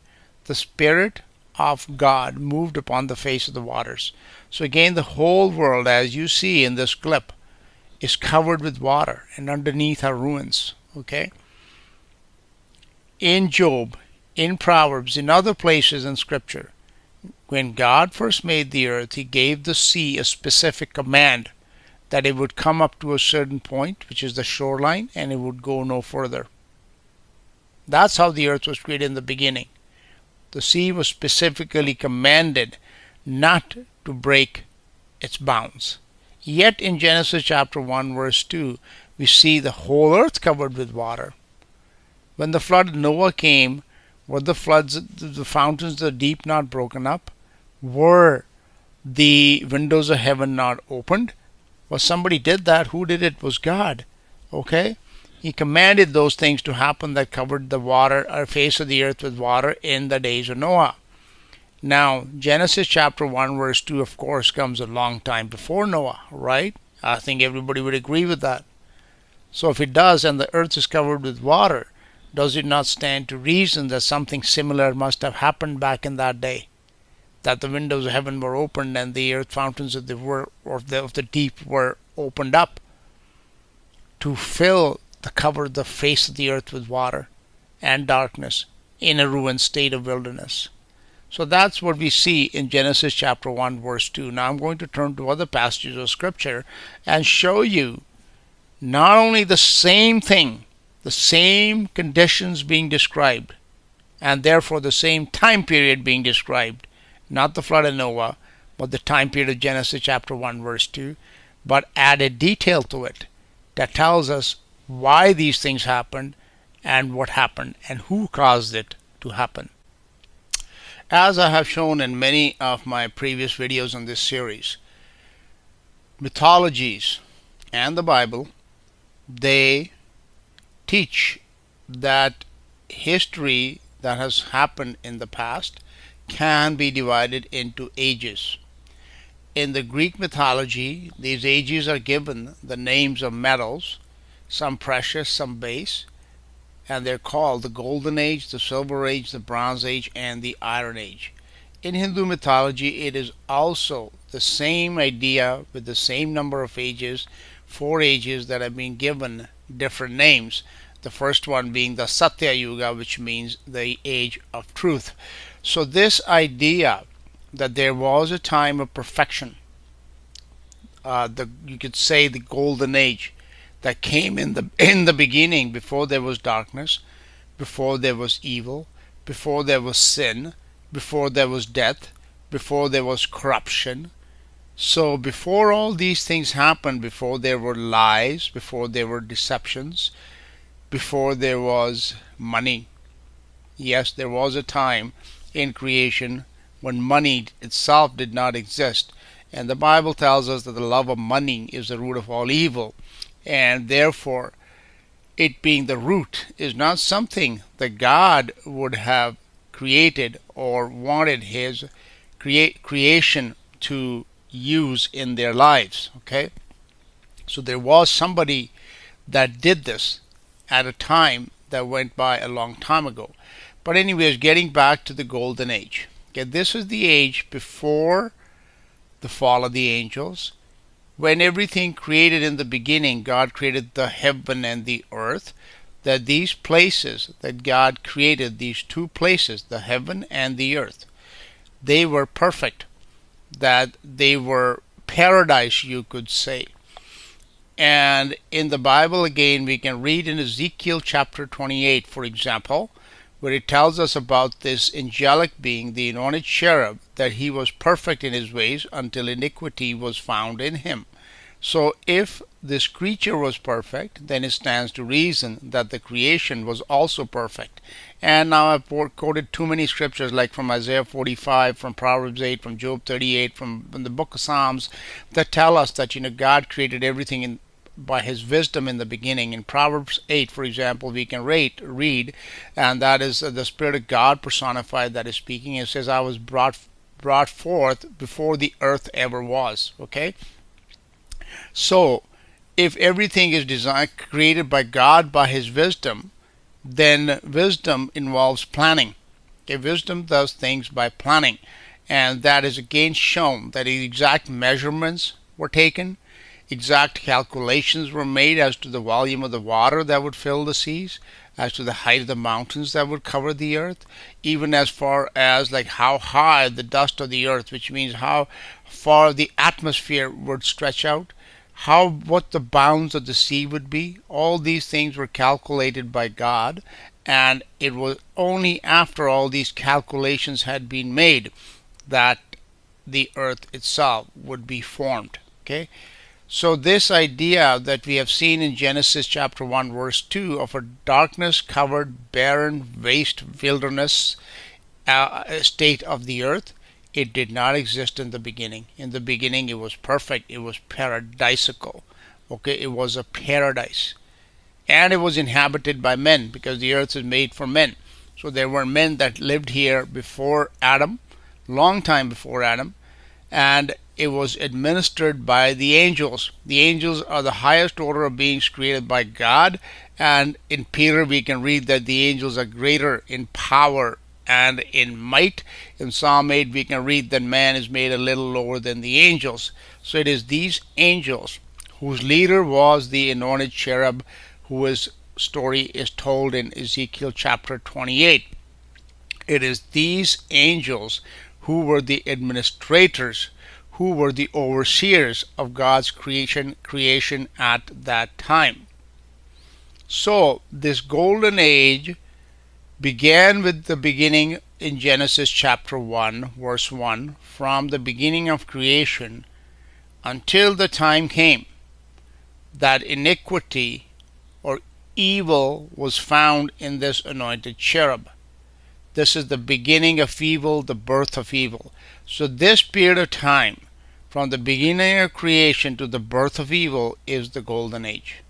The Spirit of God moved upon the face of the waters. So again, the whole world, as you see in this clip, is covered with water, and underneath are ruins. Okay? In Job, in Proverbs, in other places in Scripture, when God first made the earth, He gave the sea a specific command that it would come up to a certain point, which is the shoreline, and it would go no further. That's how the earth was created in the beginning. The sea was specifically commanded not to break its bounds. Yet in Genesis chapter 1, verse 2, we see the whole earth covered with water. When the flood of Noah came, were the fountains of the deep not broken up? Were the windows of heaven not opened? Well, somebody did that. Who did it? Was God. Okay? He commanded those things to happen that covered the water, or face of the earth with water in the days of Noah. Now, Genesis chapter 1, verse 2, of course, comes a long time before Noah, right? I think everybody would agree with that. So if it does, and the earth is covered with water, does it not stand to reason that something similar must have happened back in that day? That the windows of heaven were opened and the earth fountains of the deep were opened up to cover the face of the earth with water and darkness in a ruined state of wilderness. So that's what we see in Genesis chapter 1 verse 2. Now I'm going to turn to other passages of scripture and show you not only the same thing, the same conditions being described, and therefore the same time period being described, not the flood of Noah, but the time period of Genesis chapter 1 verse 2, but added detail to it that tells us why these things happened and what happened and who caused it to happen. As I have shown in many of my previous videos on this series, mythologies and the Bible, they teach that history that has happened in the past can be divided into ages. In the Greek mythology, these ages are given the names of metals, some precious, some base, and they're called the Golden Age, the Silver Age, the Bronze Age, and the Iron Age. In Hindu mythology, it is also the same idea with the same number of ages, 4 ages that have been given different names. The first one being the Satya Yuga, which means the age of truth. So this idea that there was a time of perfection, you could say the Golden Age, that came in the beginning, before there was darkness, before there was evil, before there was sin, before there was death, before there was corruption. So before all these things happened, before there were lies, before there were deceptions, before there was money, yes, there was a time in creation when money itself did not exist. And the Bible tells us that the love of money is the root of all evil. And therefore, it being the root is not something that God would have created or wanted his creation to use in their lives. Okay? So there was somebody that did this at a time that went by a long time ago. But anyways, getting back to the Golden Age. Okay, this is the age before the fall of the angels. When everything created in the beginning, God created the heaven and the earth, that these places that God created, these two places, the heaven and the earth, they were perfect, that they were paradise, you could say. And in the Bible, again, we can read in Ezekiel chapter 28, for example, where it tells us about this angelic being, the anointed cherub, that he was perfect in his ways until iniquity was found in him. So if this creature was perfect, then it stands to reason that the creation was also perfect. And now I've quoted too many scriptures, like from Isaiah 45, from Proverbs 8, from Job 38, from the book of Psalms, that tell us that God created everything by his wisdom in the beginning. In Proverbs 8, for example, we can read, and that is the Spirit of God personified that is speaking. It says, I was brought forth before the earth ever was. Okay? So, if everything is created by God by his wisdom, then wisdom involves planning. Okay? Wisdom does things by planning. And that is again shown that the exact measurements were taken, exact calculations were made as to the volume of the water that would fill the seas, as to the height of the mountains that would cover the earth, even as far as like how high the dust of the earth, which means how far the atmosphere would stretch out, what the bounds of the sea would be. All these things were calculated by God, and it was only after all these calculations had been made that the earth itself would be formed. Okay? So this idea that we have seen in Genesis chapter 1 verse 2 of a darkness-covered, barren, waste wilderness state of the earth, it did not exist in the beginning. In the beginning it was perfect, it was paradisical. Okay, it was a paradise. And it was inhabited by men, because the earth is made for men. So there were men that lived here before Adam, long time before Adam, and it was administered by the angels. The angels are the highest order of beings created by God, and in Peter we can read that the angels are greater in power and in might. In Psalm 8 we can read that man is made a little lower than the angels. So it is these angels whose leader was the anointed cherub, whose story is told in Ezekiel chapter 28. It is these angels who were the administrators, who were the overseers of God's creation at that time. So this golden age began with the beginning in Genesis chapter 1, verse 1, from the beginning of creation until the time came that iniquity or evil was found in this anointed cherub. This is the beginning of evil, the birth of evil. So this period of time, from the beginning of creation to the birth of evil, is the golden age.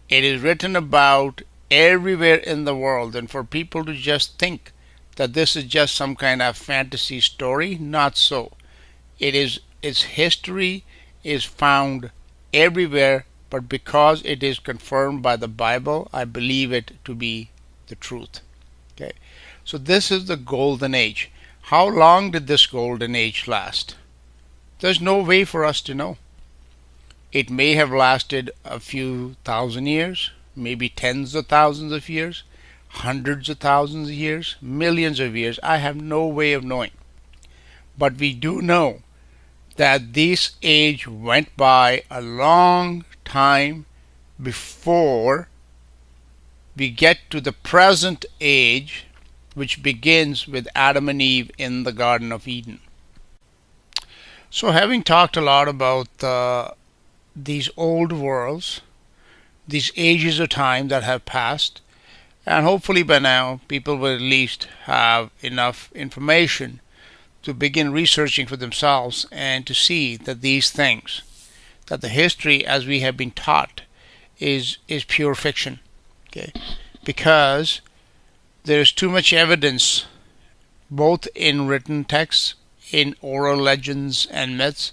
It is written about everywhere in the world, and for people to just think that this is just some kind of fantasy story, not so. Its history is found everywhere, but because it is confirmed by the Bible, I believe it to be the truth. Okay, so this is the golden age. How long did this golden age last? There's no way for us to know. It may have lasted a few thousand years, maybe tens of thousands of years, hundreds of thousands of years, millions of years. I have no way of knowing. But we do know that this age went by a long time before we get to the present age, which begins with Adam and Eve in the Garden of Eden. So having talked a lot about these old worlds, these ages of time that have passed, and hopefully by now people will at least have enough information to begin researching for themselves and to see that these things, that the history as we have been taught is pure fiction. Okay, because there's too much evidence, both in written texts, in oral legends and myths,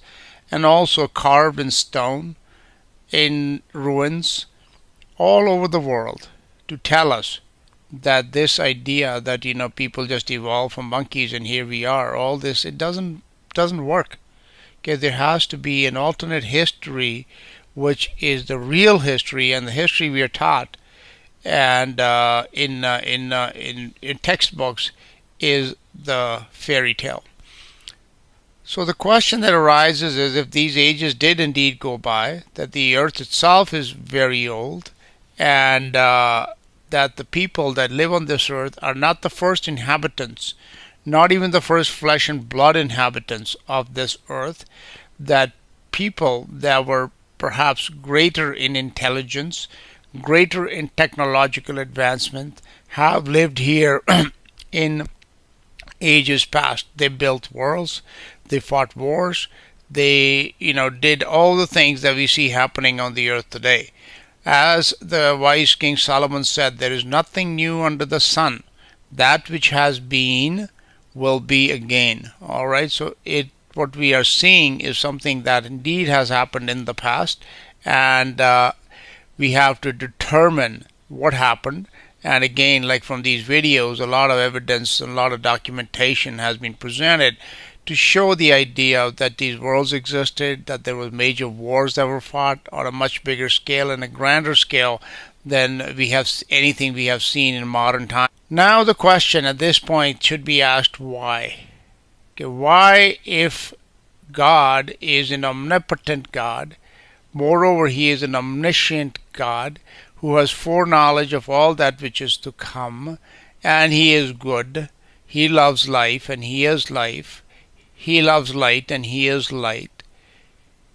and also carved in stone, in ruins, all over the world, to tell us that this idea that people just evolved from monkeys and here we are, all this, it doesn't work. Okay, there has to be an alternate history, which is the real history and the history we are taught, and in textbooks is the fairy tale. So the question that arises is, if these ages did indeed go by, that the earth itself is very old, and that the people that live on this earth are not the first inhabitants, not even the first flesh and blood inhabitants of this earth, that people that were perhaps greater in intelligence, greater in technological advancement, have lived here in ages past. They built worlds, they fought wars, they did all the things that we see happening on the earth today. As the wise King Solomon said, there is nothing new under the sun. That which has been will be again. All right, so what we are seeing is something that indeed has happened in the past, and we have to determine what happened. And again, like from these videos, a lot of evidence and a lot of documentation has been presented to show the idea that these worlds existed, that there were major wars that were fought on a much bigger scale and a grander scale than anything we have seen in modern times. Now the question at this point should be asked, why? Okay, why, if God is an omnipotent God, moreover he is an omniscient God who has foreknowledge of all that which is to come, and he is good, he loves life and he is life, he loves light and he is light,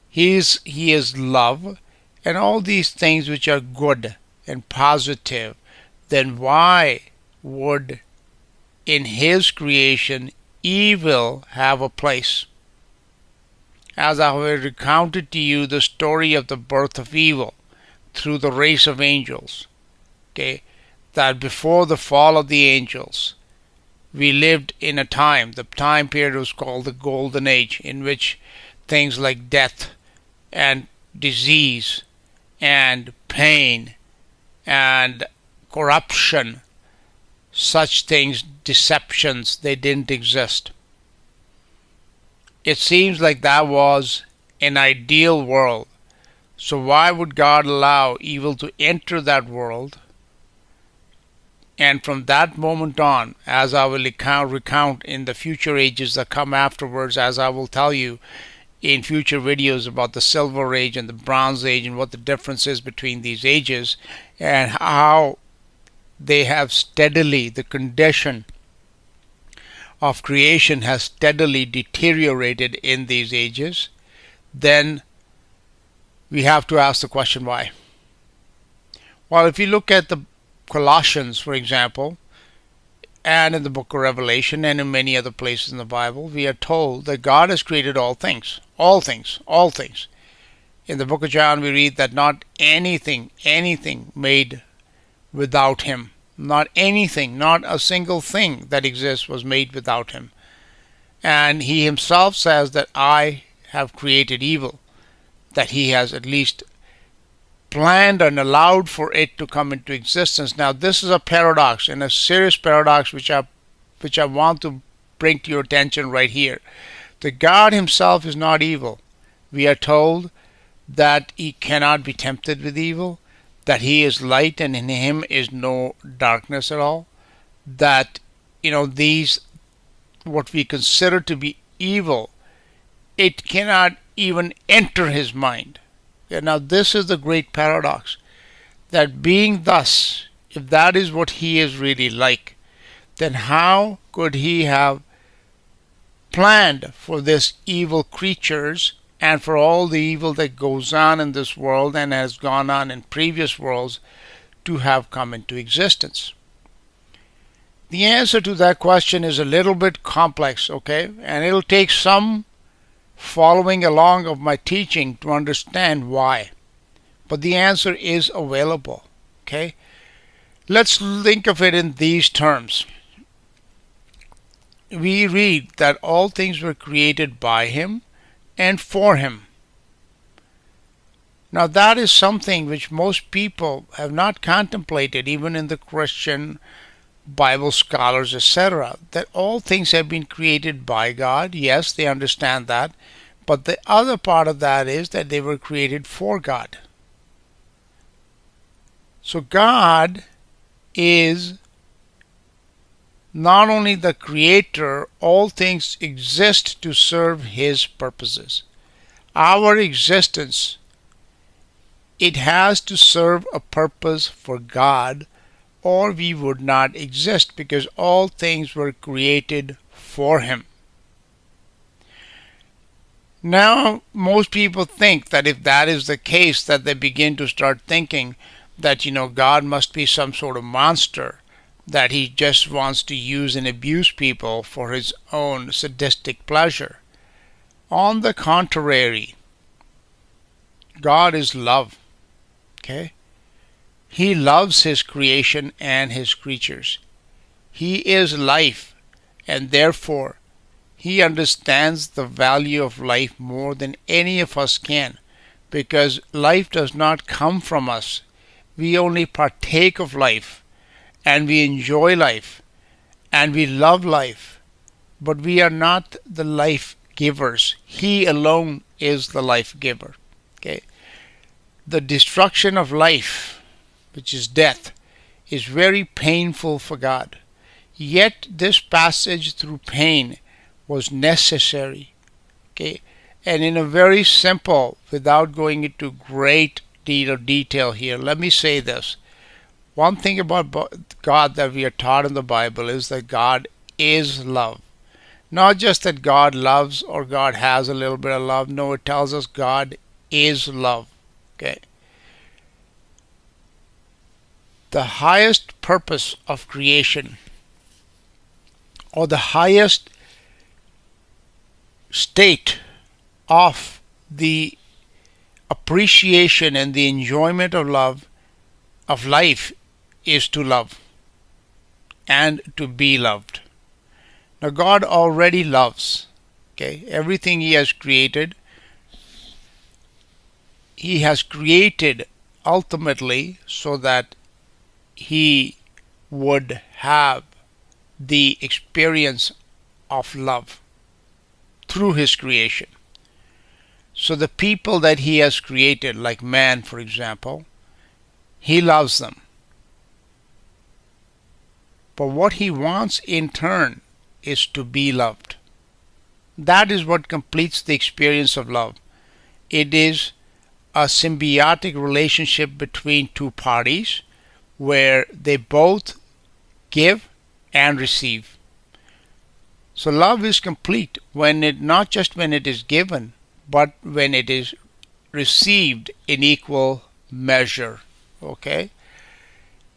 he is love, and all these things which are good and positive, then why would in his creation evil have a place? As I have recounted to you the story of the birth of evil through the race of angels, okay, that before the fall of the angels, we lived in a time, the time period was called the Golden Age, in which things like death and disease and pain and corruption, such things, deceptions, they didn't exist. It seems like that was an ideal world. So why would God allow evil to enter that world And from that moment on, as I will recount in the future ages that come afterwards, as I will tell you in future videos about the Silver Age and the Bronze Age and what the difference is between these ages and how they have steadily, the condition of creation has steadily deteriorated in these ages, then we have to ask the question why. Well, if you look at the Colossians, for example, and in the book of Revelation and in many other places in the Bible, we are told that God has created all things, all things, all things. In the book of John, we read that not anything made without him. Not anything, not a single thing that exists was made without him. And he himself says that I have created evil, that he has at least planned and allowed for it to come into existence. Now, this is a paradox, and a serious paradox which I want to bring to your attention right here. The God himself is not evil. We are told that he cannot be tempted with evil, that he is light and in him is no darkness at all, that these what we consider to be evil, it cannot even enter his mind. Now this is the great paradox, that being thus, if that is what he is really like, then how could he have planned for this evil creatures and for all the evil that goes on in this world and has gone on in previous worlds to have come into existence? The answer to that question is a little bit complex, okay? And it'll take some following along of my teaching to understand why. But the answer is available, okay? Let's think of it in these terms. We read that all things were created by him and for him. Now that is something which most people have not contemplated, even in the Christian Bible scholars, etc., that all things have been created by God. Yes, they understand that. But the other part of that is that they were created for God. So God is not only the creator, all things exist to serve his purposes. Our existence, it has to serve a purpose for God, or we would not exist, because all things were created for him. Now, most people think that if that is the case, that they begin to start thinking that, God must be some sort of monster, that he just wants to use and abuse people for his own sadistic pleasure. On the contrary, God is love, okay? He loves his creation and his creatures. He is life, and therefore he understands the value of life more than any of us can, because life does not come from us. We only partake of life, and we enjoy life, and we love life, but we are not the life givers. He alone is the life giver. Okay? The destruction of life, which is death, is very painful for God. Yet this passage through pain was necessary. Okay? And in a very simple, without going into great deal of detail here, let me say this. One thing about God that we are taught in the Bible is that God is love. Not just that God loves or God has a little bit of love. No, it tells us God is love. Okay? The highest purpose of creation, or the highest state of the appreciation and the enjoyment of love, of life, is to love and to be loved. Now God already loves. Okay? Everything he has created, he has created ultimately so that he would have the experience of love through his creation. So the people that he has created, like man, for example, he loves them. But what he wants in turn is to be loved. That is what completes the experience of love. It is a symbiotic relationship between two parties where they both give and receive. So love is complete when it, not just when it is given, but when it is received in equal measure. Okay?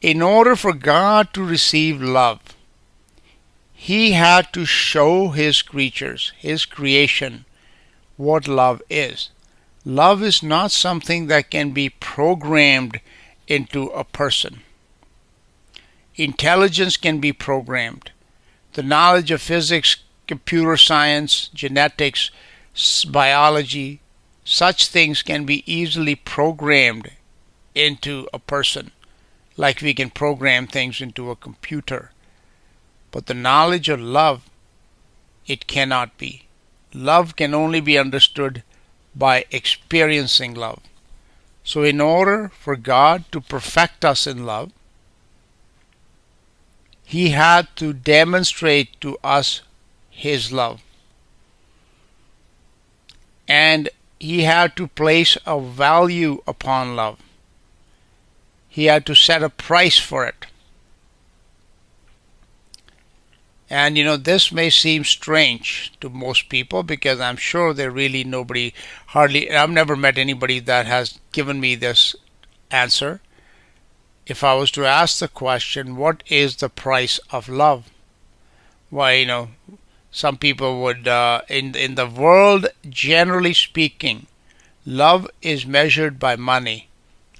In order for God to receive love, he had to show his creatures, his creation, what love is. Love is not something that can be programmed into a person. Intelligence can be programmed. The knowledge of physics, computer science, genetics, biology, such things can be easily programmed into a person, like we can program things into a computer. But the knowledge of love, it cannot be. Love can only be understood by experiencing love. So in order for God to perfect us in love, he had to demonstrate to us his love. And he had to place a value upon love. He had to set a price for it. And this may seem strange to most people because I'm sure there really I've never met anybody that has given me this answer. If I was to ask the question, what is the price of love? Why, some people would, in the world, generally speaking, love is measured by money.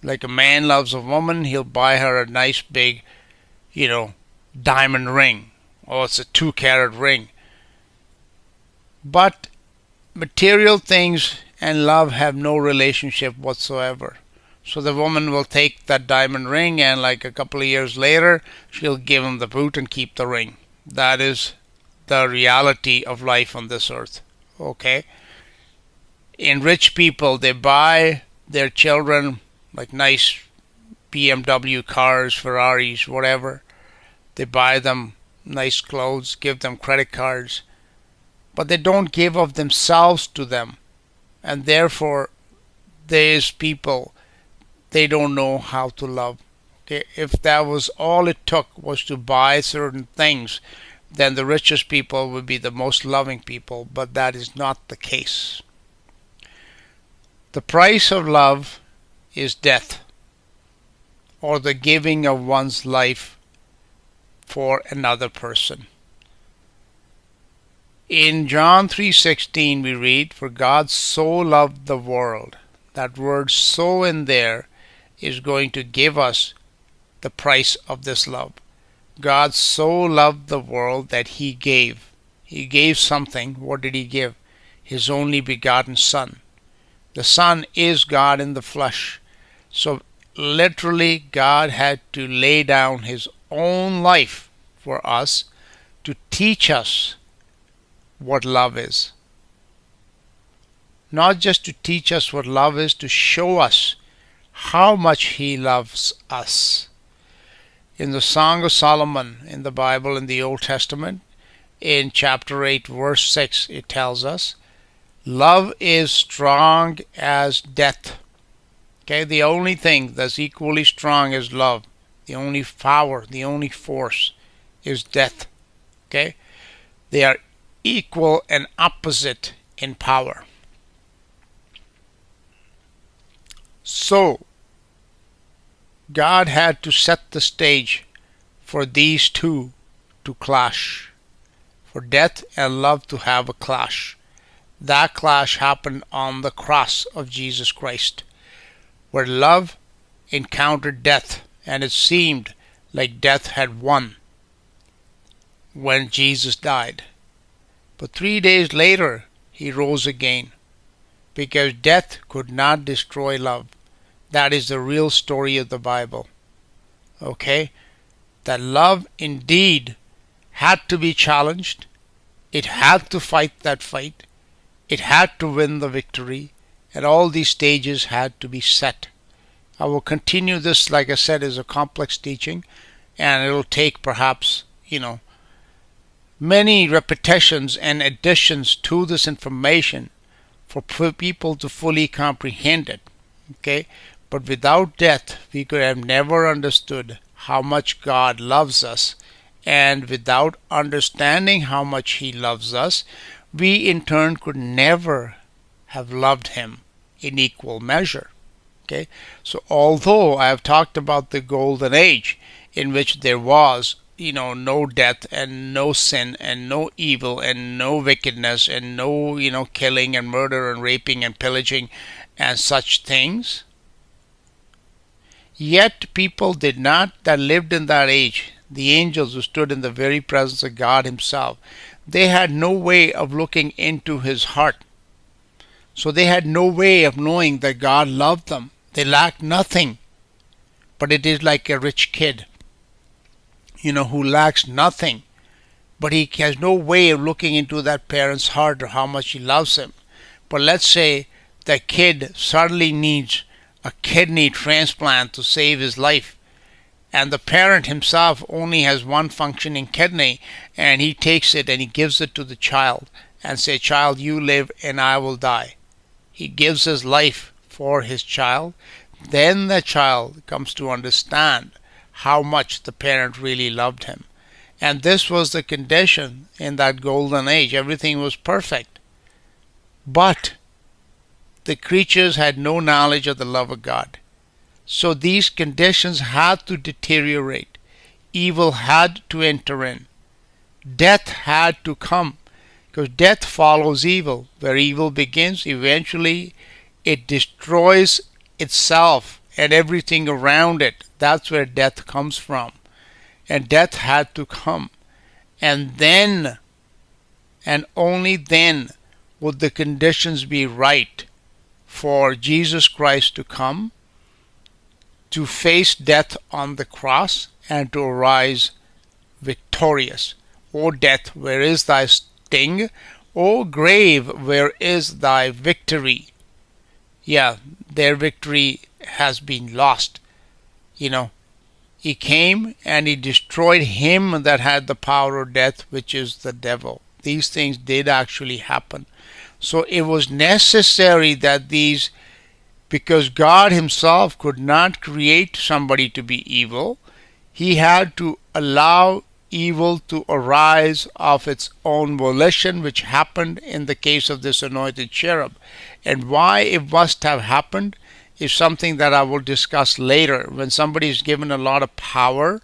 Like a man loves a woman, he'll buy her a nice big, diamond ring. Oh, it's a 2-carat ring. But material things and love have no relationship whatsoever. So the woman will take that diamond ring and like a couple of years later, she'll give him the boot and keep the ring. That is the reality of life on this earth. Okay? In rich people, they buy their children like nice BMW cars, Ferraris, whatever. They buy them nice clothes, give them credit cards, but they don't give of themselves to them. And therefore, these people, they don't know how to love. Okay? If that was all it took was to buy certain things, then the richest people would be the most loving people, but that is not the case. The price of love is death, or the giving of one's life for another person. In John 3:16 we read, "For God so loved the world." That word "so" in there is going to give us the price of this love. God so loved the world that he gave. He gave something. What did he give? His only begotten Son. The Son is God in the flesh. So literally God had to lay down his own life for us to teach us what love is. Not just to teach us what love is, to show us how much he loves us. In the Song of Solomon in the Bible, in the Old Testament, in chapter 8, verse 6, it tells us, love is strong as death. Okay, the only thing that's equally strong as love, the only power, the only force is death. Okay? They are equal and opposite in power. So, God had to set the stage for these two to clash, for death and love to have a clash. That clash happened on the cross of Jesus Christ, where love encountered death, and it seemed like death had won when Jesus died. But 3 days later, he rose again, because death could not destroy love. That is the real story of the Bible. Okay? That love indeed had to be challenged. It had to fight that fight. It had to win the victory. And all these stages had to be set. I will continue this, like I said, as a complex teaching, and it'll take perhaps many repetitions and additions to this information for people to fully comprehend it. Okay? But without death, we could have never understood how much God loves us. And without understanding how much He loves us, we in turn could never have loved Him in equal measure. Okay? So although I have talked about the golden age in which there was no death and no sin and no evil and no wickedness and no killing and murder and raping and pillaging and such things, yet people that lived in that age, the angels who stood in the very presence of God Himself, they had no way of looking into His heart. So they had no way of knowing that God loved them. They lacked nothing. But it is like a rich kid, who lacks nothing. But he has no way of looking into that parent's heart or how much he loves him. But let's say that kid suddenly needs a kidney transplant to save his life. And the parent himself only has one functioning kidney, and he takes it and he gives it to the child and say, "Child, you live and I will die." He gives his life for his child. Then the child comes to understand how much the parent really loved him. And this was the condition in that golden age. Everything was perfect. But the creatures had no knowledge of the love of God. So these conditions had to deteriorate. Evil had to enter in. Death had to come, because death follows evil. Where evil begins, eventually it destroys itself and everything around it. That's where death comes from. And death had to come. And then, and only then, would the conditions be right for Jesus Christ to come, to face death on the cross, and to arise victorious. O death, where is thy sting? O grave, where is thy victory? Yeah, their victory has been lost. He came and he destroyed him that had the power of death, which is the devil. These things did actually happen. So it was necessary that because God Himself could not create somebody to be evil, He had to allow evil to arise of its own volition, which happened in the case of this anointed cherub. And why it must have happened is something that I will discuss later. When somebody is given a lot of power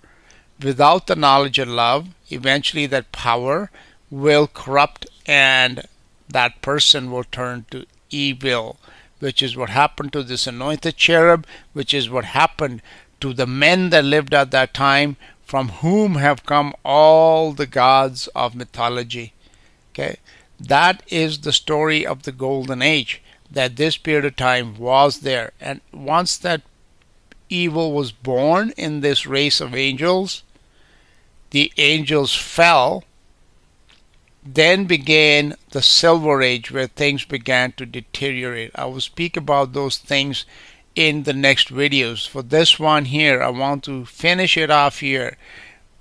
without the knowledge of love, eventually that power will corrupt and that person will turn to evil, which is what happened to this anointed cherub, which is what happened to the men that lived at that time, from whom have come all the gods of mythology. Okay, that is the story of the golden age, that this period of time was there. And once that evil was born in this race of angels, the angels fell. Then began the Silver Age, where things began to deteriorate. I will speak about those things in the next videos. For this one here, I want to finish it off here,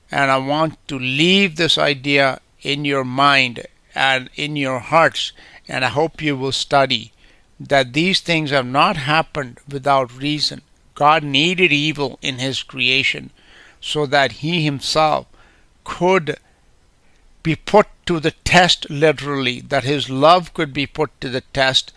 and I want to leave this idea in your mind and in your hearts, and I hope you will study that these things have not happened without reason. God needed evil in His creation so that He Himself could be put to the test, literally, that His love could be put to the test.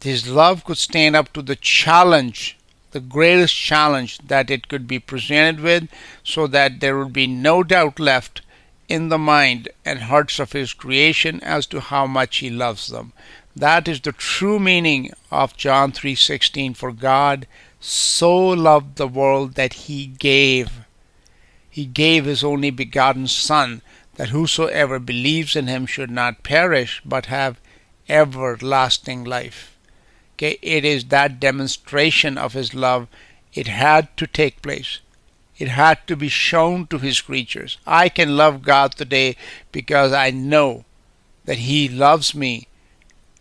His love could stand up to the challenge, the greatest challenge that it could be presented with, so that there would be no doubt left in the mind and hearts of His creation as to how much He loves them. That is the true meaning of John 3:16. For God so loved the world that He gave. He gave His only begotten Son, that whosoever believes in Him should not perish, but have everlasting life. Okay, it is that demonstration of His love. It had to take place. It had to be shown to His creatures. I can love God today because I know that He loves me,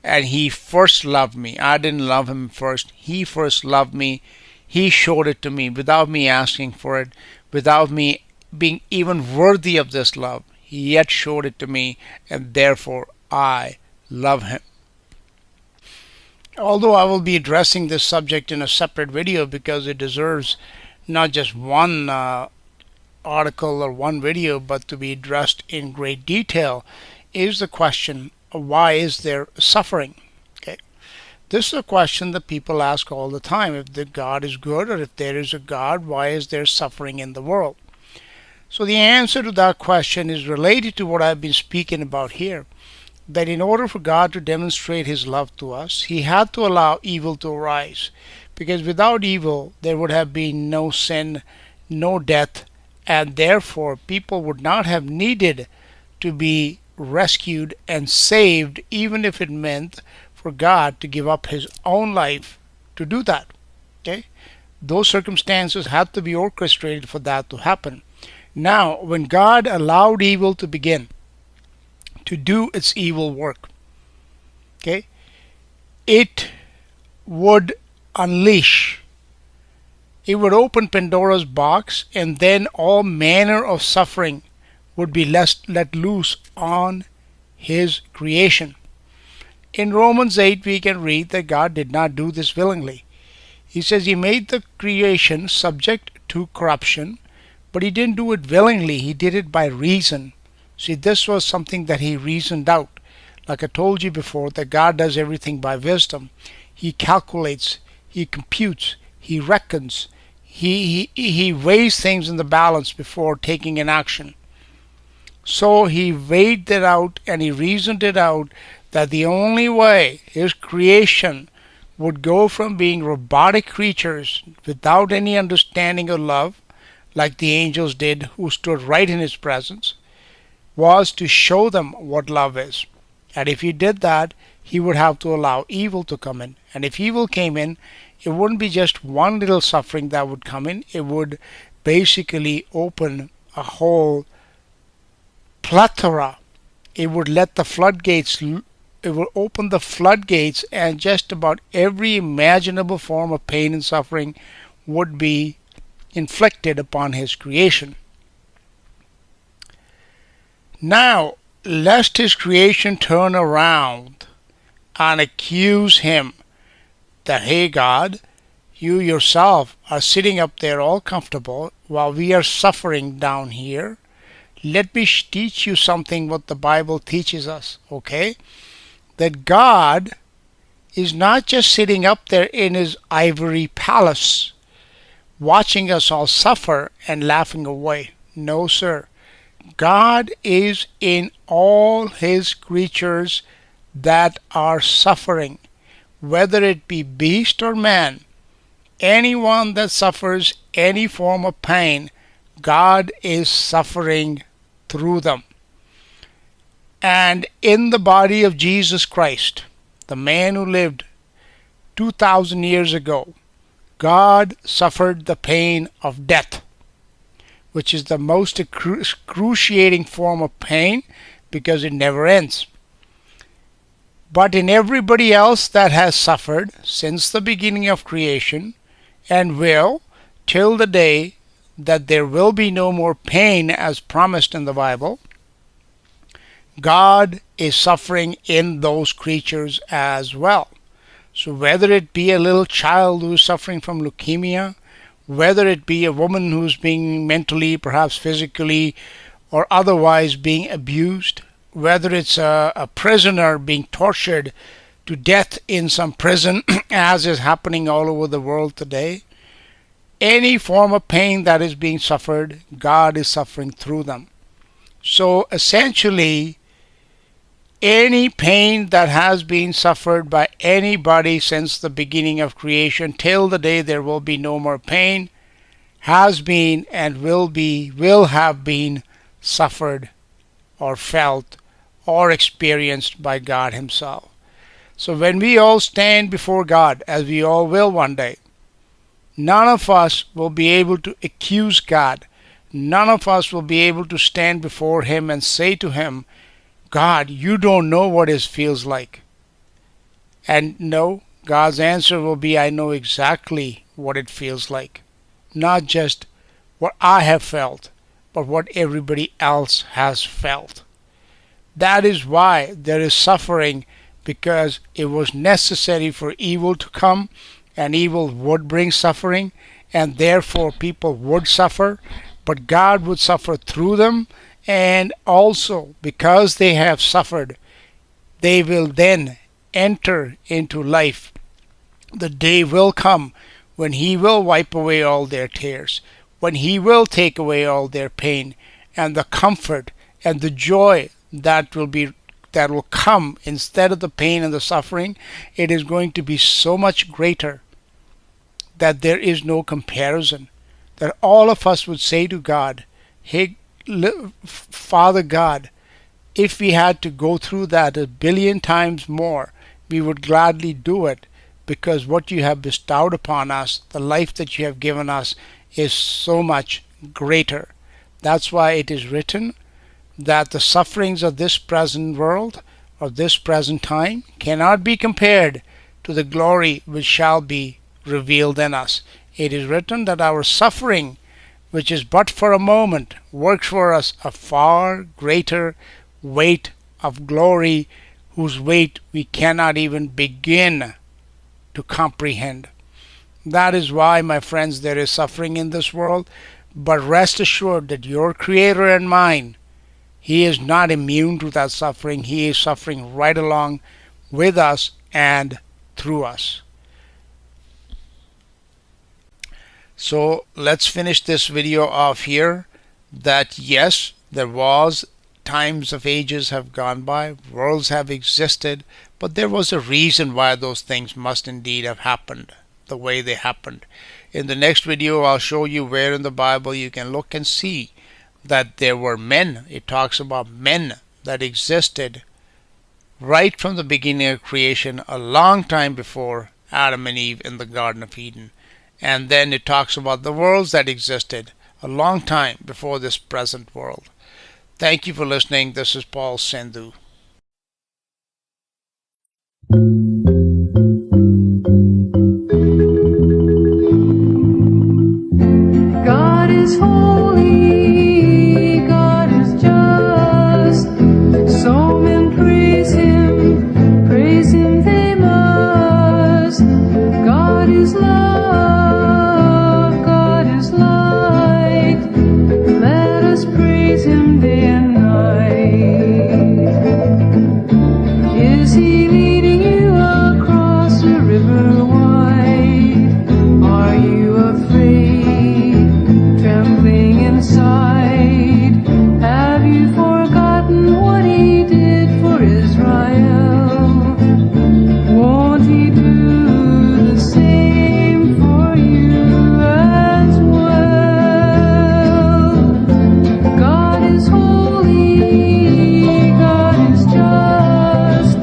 and He first loved me. I didn't love Him first. He first loved me. He showed it to me without me asking for it, without me being even worthy of this love, he yet showed it to me, and therefore I love him. Although I will be addressing this subject in a separate video because it deserves not just one article or one video, but to be addressed in great detail, is the question of why is there suffering? Okay, this is a question that people ask all the time. If the God is good, or if there is a God, why is there suffering in the world? So the answer to that question is related to what I've been speaking about here, that in order for God to demonstrate his love to us, he had to allow evil to arise, because without evil there would have been no sin, no death, and therefore people would not have needed to be rescued and saved, even if it meant for God to give up his own life to do that. Okay, those circumstances had to be orchestrated for that to happen. Now, when God allowed evil to begin to do its evil work, okay, it would unleash, it would open Pandora's box, and then all manner of suffering would be let loose on his creation. In Romans 8 we can read that God did not do this willingly. He says he made the creation subject to corruption, but he didn't do it willingly, he did it by reason. See, this was something that he reasoned out. Like I told you before, that God does everything by wisdom. He calculates, he computes, he reckons, he weighs things in the balance before taking an action. So he weighed it out and he reasoned it out that the only way his creation would go from being robotic creatures without any understanding of love, like the angels did who stood right in his presence, was to show them what love is. And if he did that, he would have to allow evil to come in. And if evil came in, it wouldn't be just one little suffering that would come in. It would basically open a whole plethora. It would let the floodgates, it will open the floodgates, and just about every imaginable form of pain and suffering would be inflicted upon his creation. Now, lest his creation turn around and accuse him that, hey God, you yourself are sitting up there all comfortable while we are suffering down here. Let me teach you something what the Bible teaches us, okay? That God is not just sitting up there in his ivory palace watching us all suffer and laughing away. No, sir. God is in all his creatures that are suffering, whether it be beast or man. Anyone that suffers any form of pain, God is suffering through them. And in the body of Jesus Christ, the man who lived 2,000 years ago, God suffered the pain of death, which is the most excruciating form of pain because it never ends. But in everybody else that has suffered since the beginning of creation and will till the day that there will be no more pain as promised in the Bible, God is suffering in those creatures as well. So whether it be a little child who is suffering from leukemia, whether it be a woman who's being mentally, perhaps physically, or otherwise being abused, whether it's a prisoner being tortured to death in some prison, as is happening all over the world today, any form of pain that is being suffered, God is suffering through them. So essentially, any pain that has been suffered by anybody since the beginning of creation till the day there will be no more pain has been and will have been suffered or felt or experienced by God himself. So when we all stand before God, as we all will one day, none of us will be able to accuse God. None of us will be able to stand before him and say to him, God, you don't know what it feels like. And no, God's answer will be, I know exactly what it feels like. Not just what I have felt, but what everybody else has felt. That is why there is suffering, because it was necessary for evil to come, and evil would bring suffering, and therefore people would suffer, but God would suffer through them, and also because they have suffered, they will then enter into life. The day will come when He will wipe away all their tears, when He will take away all their pain, and the comfort and the joy that will come instead of the pain and the suffering. It is going to be so much greater that there is no comparison, that all of us would say to God, hey, Father God, if we had to go through that 1 billion times more, we would gladly do it, because what you have bestowed upon us, the life that you have given us, is so much greater. That's why it is written that the sufferings of this present world, or this present time, cannot be compared to the glory which shall be revealed in us. It is written that our suffering, which is but for a moment, works for us a far greater weight of glory, whose weight we cannot even begin to comprehend. That is why, my friends, there is suffering in this world, but rest assured that your Creator and mine, He is not immune to that suffering. He is suffering right along with us and through us. So let's finish this video off here, that yes, there was times of ages have gone by, worlds have existed, but there was a reason why those things must indeed have happened the way they happened. In the next video, I'll show you where in the Bible you can look and see that there were men. It talks about men that existed right from the beginning of creation, a long time before Adam and Eve in the Garden of Eden. And then it talks about the worlds that existed a long time before this present world. Thank you for listening. This is Paul Sandhu. God is holy, God is just, so men praise Him they must. God is love, God is light, let us praise Him day and night. Is He leading you across a river wide? Are you afraid, trembling inside? Have you forgotten what He did for Israel? Won't He do the same for you as well? God is holy, God is just,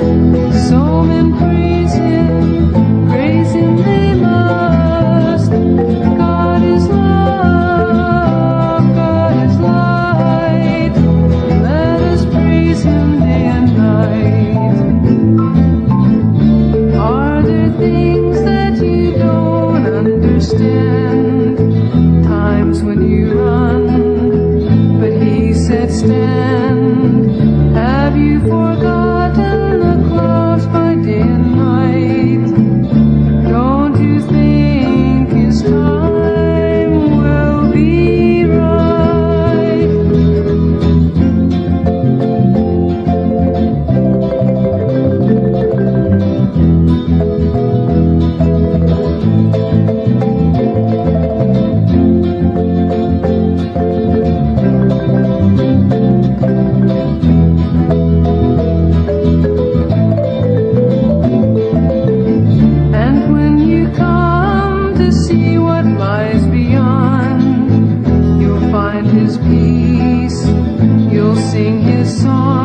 so men praise Him they must. God is love, God is light, let us praise Him day and night. Are there things that you don't understand? Times when you run, but He said stand. Have you forgotten the clouds by day and night? Don't you think His time will be right? And when you come to see what lies beyond, you'll find His peace, you'll sing His song.